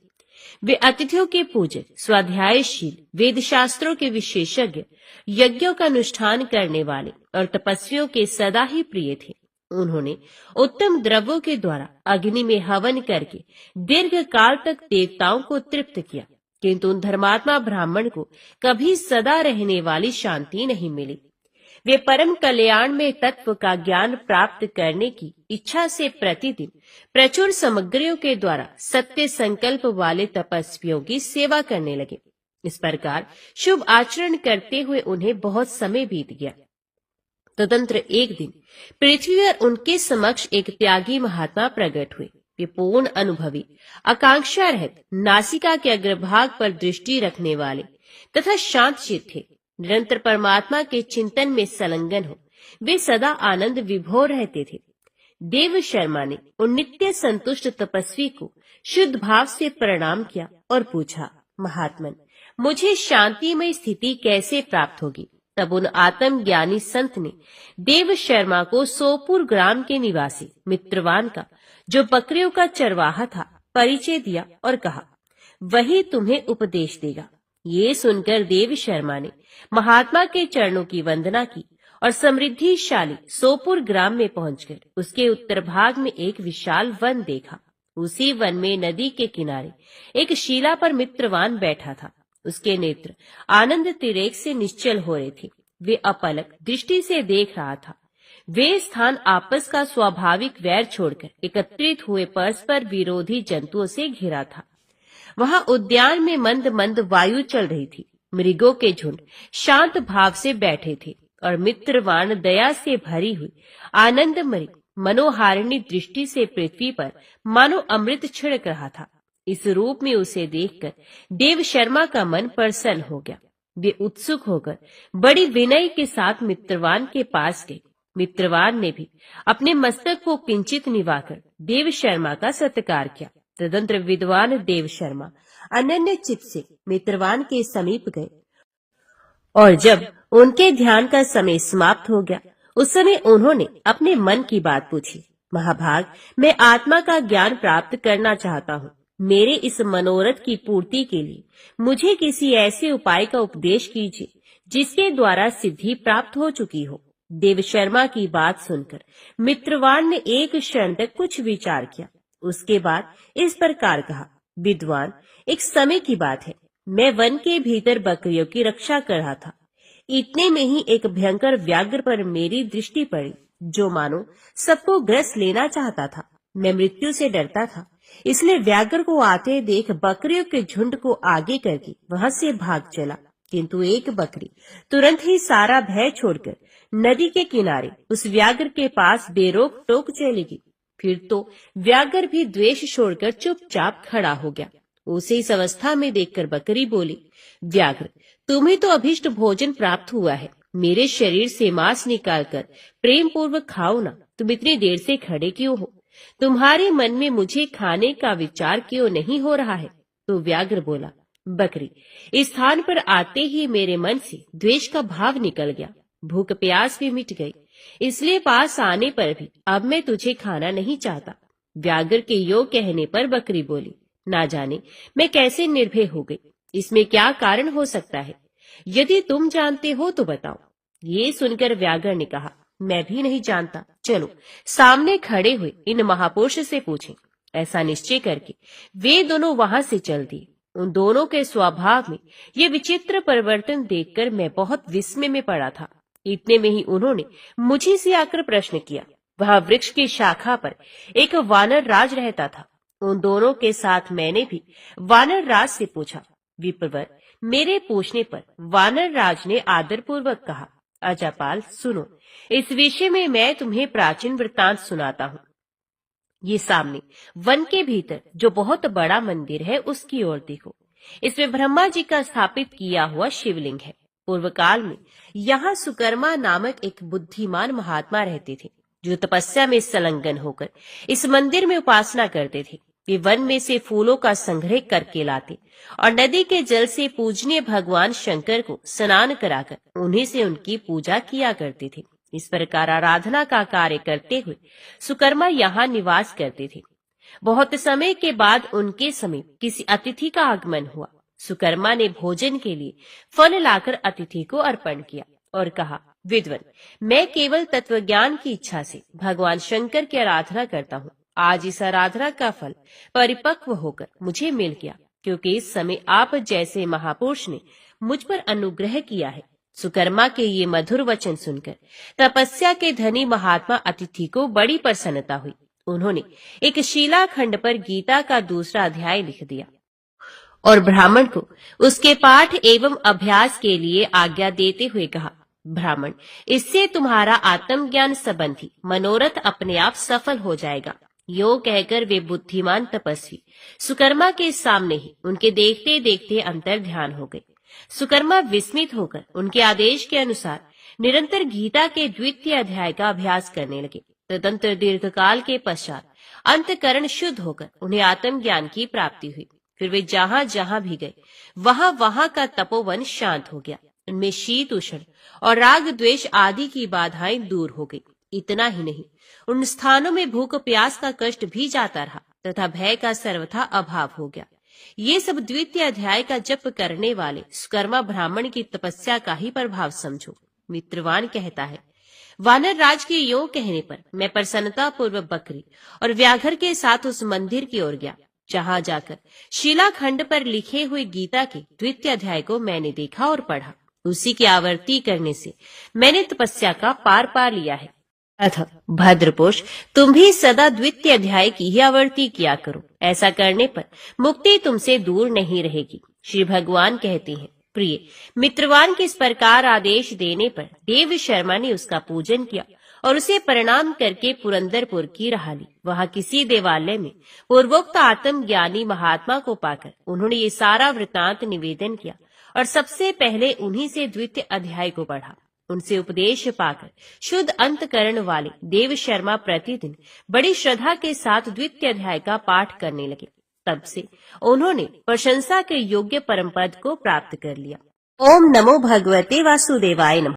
वे अतिथियों के पूजक, स्वाध्यायशील, वेद शास्त्रों के विशेषज्ञ, यज्ञों का अनुष्ठान करने वाले और तपस्वियों के सदा ही प्रिय थे। उन्होंने उत्तम द्रव्यों के द्वारा अग्नि में हवन करके दीर्घ काल तक देवताओं को तृप्त किया, किंतु उन धर्मात्मा ब्राह्मण को कभी सदा रहने वाली शांति नहीं मिली। वे परम कल्याण में तत्व का ज्ञान प्राप्त करने की इच्छा से प्रतिदिन प्रचुर सामग्रियों के द्वारा सत्य संकल्प वाले तपस्वियों की सेवा करने लगे। इस प्रकार शुभ आचरण करते हुए उन्हें बहुत समय बीत गया। तदनंतर एक दिन पृथ्वी पर उनके समक्ष एक त्यागी महात्मा प्रकट हुए। वे पूर्ण अनुभवी, आकांक्षा रहित, नासिका के अग्रभाग पर दृष्टि रखने वाले तथा शांतचित्त थे। निरंतर परमात्मा के चिंतन में संलग्न हो वे सदा आनंद विभोर रहते थे। देव शर्मा ने उन नित्य संतुष्ट तपस्वी को शुद्ध भाव से प्रणाम किया और पूछा, महात्मन, मुझे शांतिमय स्थिति कैसे प्राप्त होगी? तब उन आत्मज्ञानी संत ने देव शर्मा को सोपुर ग्राम के निवासी मित्रवान का, जो बकरियों का चरवाहा था, परिचय दिया और कहा, वही तुम्हें उपदेश देगा। ये सुनकर देव शर्मा ने महात्मा के चरणों की वंदना की और समृद्धिशाली सोपुर ग्राम में पहुंचकर उसके उत्तर भाग में एक विशाल वन देखा। उसी वन में नदी के किनारे एक शिला पर मित्रवान बैठा था। उसके नेत्र आनंद तिरेक से निश्चल हो रहे थे। वे अपलक दृष्टि से देख रहा था। वे स्थान आपस का स्वाभाविक वैर छोड़कर एकत्रित हुए परस्पर विरोधी जंतुओं से घिरा था। वहां उद्यान में मंद मंद वायु चल रही थी। मृगों के झुंड शांत भाव से बैठे थे और मित्रवान दया से भरी हुई आनंदमयी मनोहारिणी दृष्टि से पृथ्वी पर मानो अमृत छिड़क रहा था। इस रूप में उसे देखकर देव शर्मा का मन प्रसन्न हो गया। वे उत्सुक होकर बड़ी विनय के साथ मित्रवान के पास गए। मित्रवान ने भी अपने मस्तक को किंचित निवाकर देव शर्मा का सत्कार किया। तदनंतर विद्वान देव शर्मा अनन्य चित्त से मित्रवान के समीप गए और जब उनके ध्यान का समय समाप्त हो गया, उस समय उन्होंने अपने मन की बात पूछी। महाभाग, मैं आत्मा का ज्ञान प्राप्त करना चाहता हूँ। मेरे इस मनोरथ की पूर्ति के लिए मुझे किसी ऐसे उपाय का उपदेश कीजिए जिसके द्वारा सिद्धि प्राप्त हो चुकी हो। देव शर्मा की बात सुनकर मित्रवान ने एक क्षण तक कुछ विचार किया। उसके बाद इस प्रकार कहा, विद्वान, एक समय की बात है। मैं वन के भीतर बकरियों की रक्षा कर रहा था। इतने में ही एक भयंकर व्याघ्र पर मेरी दृष्टि पड़ी, जो मानो सबको ग्रस लेना चाहता था। मैं मृत्यु से डरता था, इसलिए व्याघ्र को आते देख बकरियों के झुंड को आगे करके वहां से भाग चला। किंतु एक बकरी तुरंत ही सारा भय छोड़कर नदी के किनारे उस व्याघ्र के पास बेरोक टोक चली गई। फिर तो व्याघ्र भी द्वेष छोड़कर चुपचाप खड़ा हो गया। उसे इस अवस्था में देखकर बकरी बोली, व्याघ्र, तुम्हें तो अभिष्ट भोजन प्राप्त हुआ है, मेरे शरीर से मांस निकालकर प्रेम पूर्वक खाओ ना। तुम इतनी देर से खड़े क्यों हो? तुम्हारे मन में मुझे खाने का विचार क्यों नहीं हो रहा है? तो व्याघ्र बोला, बकरी, इस स्थान पर आते ही मेरे मन से द्वेष का भाव निकल गया, भूख प्यास भी मिट गई, इसलिए पास आने पर भी अब मैं तुझे खाना नहीं चाहता। व्याघ्र के यो कहने पर बकरी बोली, ना जाने मैं कैसे निर्भय हो गई, इसमें क्या कारण हो सकता है? यदि तुम जानते हो तो बताओ। ये सुनकर व्याघ्र ने कहा, मैं भी नहीं जानता, चलो सामने खड़े हुए इन महापुरुष से पूछें। ऐसा निश्चय करके वे दोनों वहां से चल दिए। उन दोनों के स्वभाव में ये विचित्र परिवर्तन देखकर मैं बहुत विस्मय में पड़ा था। इतने में ही उन्होंने मुझे से आकर प्रश्न किया। वह वृक्ष की शाखा पर एक वानर राज रहता था। उन दोनों के साथ मैंने भी वानर राज से पूछा। विप्रवर, मेरे पूछने पर वानर राज ने आदरपूर्वक कहा, अजापाल सुनो, इस विषय में मैं तुम्हें प्राचीन वृत्तांत सुनाता हूँ। ये सामने वन के भीतर जो बहुत बड़ा मंदिर है उसकी ओर देखो। इसमें ब्रह्मा जी का स्थापित किया हुआ शिवलिंग है। पूर्व काल में यहाँ सुकर्मा नामक एक बुद्धिमान महात्मा रहते थे, जो तपस्या में संलग्न होकर इस मंदिर में उपासना करते थे। वे वन में से फूलों का संग्रह करके लाते और नदी के जल से पूजनीय भगवान शंकर को स्नान कराकर उन्हीं से उनकी पूजा किया करते थे। इस प्रकार आराधना का कार्य करते हुए सुकर्मा यहाँ निवास करते थे। बहुत समय के बाद उनके समीप किसी अतिथि का आगमन हुआ। सुकर्मा ने भोजन के लिए फल लाकर अतिथि को अर्पण किया और कहा, विद्वन, मैं केवल तत्वज्ञान की इच्छा से भगवान शंकर की आराधना करता हूँ। आज इस आराधना का फल परिपक्व होकर मुझे मिल गया, क्योंकि इस समय आप जैसे महापुरुष ने मुझ पर अनुग्रह किया है। सुकर्मा के ये मधुर वचन सुनकर तपस्या के धनी महात्मा अतिथि को बड़ी प्रसन्नता हुई। उन्होंने एक शिलाखंड पर गीता का दूसरा अध्याय लिख दिया और ब्राह्मण को उसके पाठ एवं अभ्यास के लिए आज्ञा देते हुए कहा, ब्राह्मण, इससे तुम्हारा आत्मज्ञान संबंधी मनोरथ अपने आप सफल हो जाएगा। यो कहकर वे बुद्धिमान तपस्वी सुकर्मा के सामने ही उनके देखते देखते अंतर ध्यान हो गए। सुकर्मा विस्मित होकर उनके आदेश के अनुसार निरंतर गीता के द्वितीय अध्याय का अभ्यास करने लगे। तदंतर दीर्घकाल के पश्चात अंतकरण शुद्ध होकर उन्हें आत्मज्ञान की प्राप्ति हुई। फिर वे जहाँ जहाँ भी गए वहाँ वहाँ का तपोवन शांत हो गया। उनमें शीत उष्ण और राग द्वेष आदि की बाधाएं दूर हो गई। इतना ही नहीं, उन स्थानों में भूख प्यास का कष्ट भी जाता रहा तथा भय का सर्वथा अभाव हो गया। ये सब द्वितीय अध्याय का जप करने वाले सुकर्मा ब्राह्मण की तपस्या का ही प्रभाव समझो। मित्रवान कहता है, वानर राज के यो कहने पर मैं प्रसन्नता पूर्वक बकरी और व्याघ्र के साथ उस मंदिर की ओर गया, जहाँ जाकर शिलाखंड पर लिखे हुए गीता के द्वितीय अध्याय को मैंने देखा और पढ़ा। उसी की आवृत्ति करने से मैंने तपस्या का पार पा लिया है। अतः भद्रपोष, तुम भी सदा द्वितीय अध्याय की ही आवृत्ति किया करो। ऐसा करने पर मुक्ति तुमसे दूर नहीं रहेगी। श्री भगवान कहते हैं, प्रिय मित्रवान के इस प्रकार आदेश देने पर देव शर्मा ने उसका पूजन किया और उसे प्रणाम करके पुरंदरपुर की राह ली। वहाँ किसी देवालय में पूर्वोक्त आत्मज्ञानी महात्मा को पाकर उन्होंने ये सारा वृतांत निवेदन किया और सबसे पहले उन्हीं से द्वितीय अध्याय को पढ़ा। उनसे उपदेश पाकर शुद्ध अंतकरण वाले देव शर्मा प्रतिदिन बड़ी श्रद्धा के साथ द्वितीय अध्याय का पाठ करने लगे। तब से उन्होंने प्रशंसा के योग्य परम पद को प्राप्त कर लिया। ओम नमो भगवते वासुदेवाय नमः।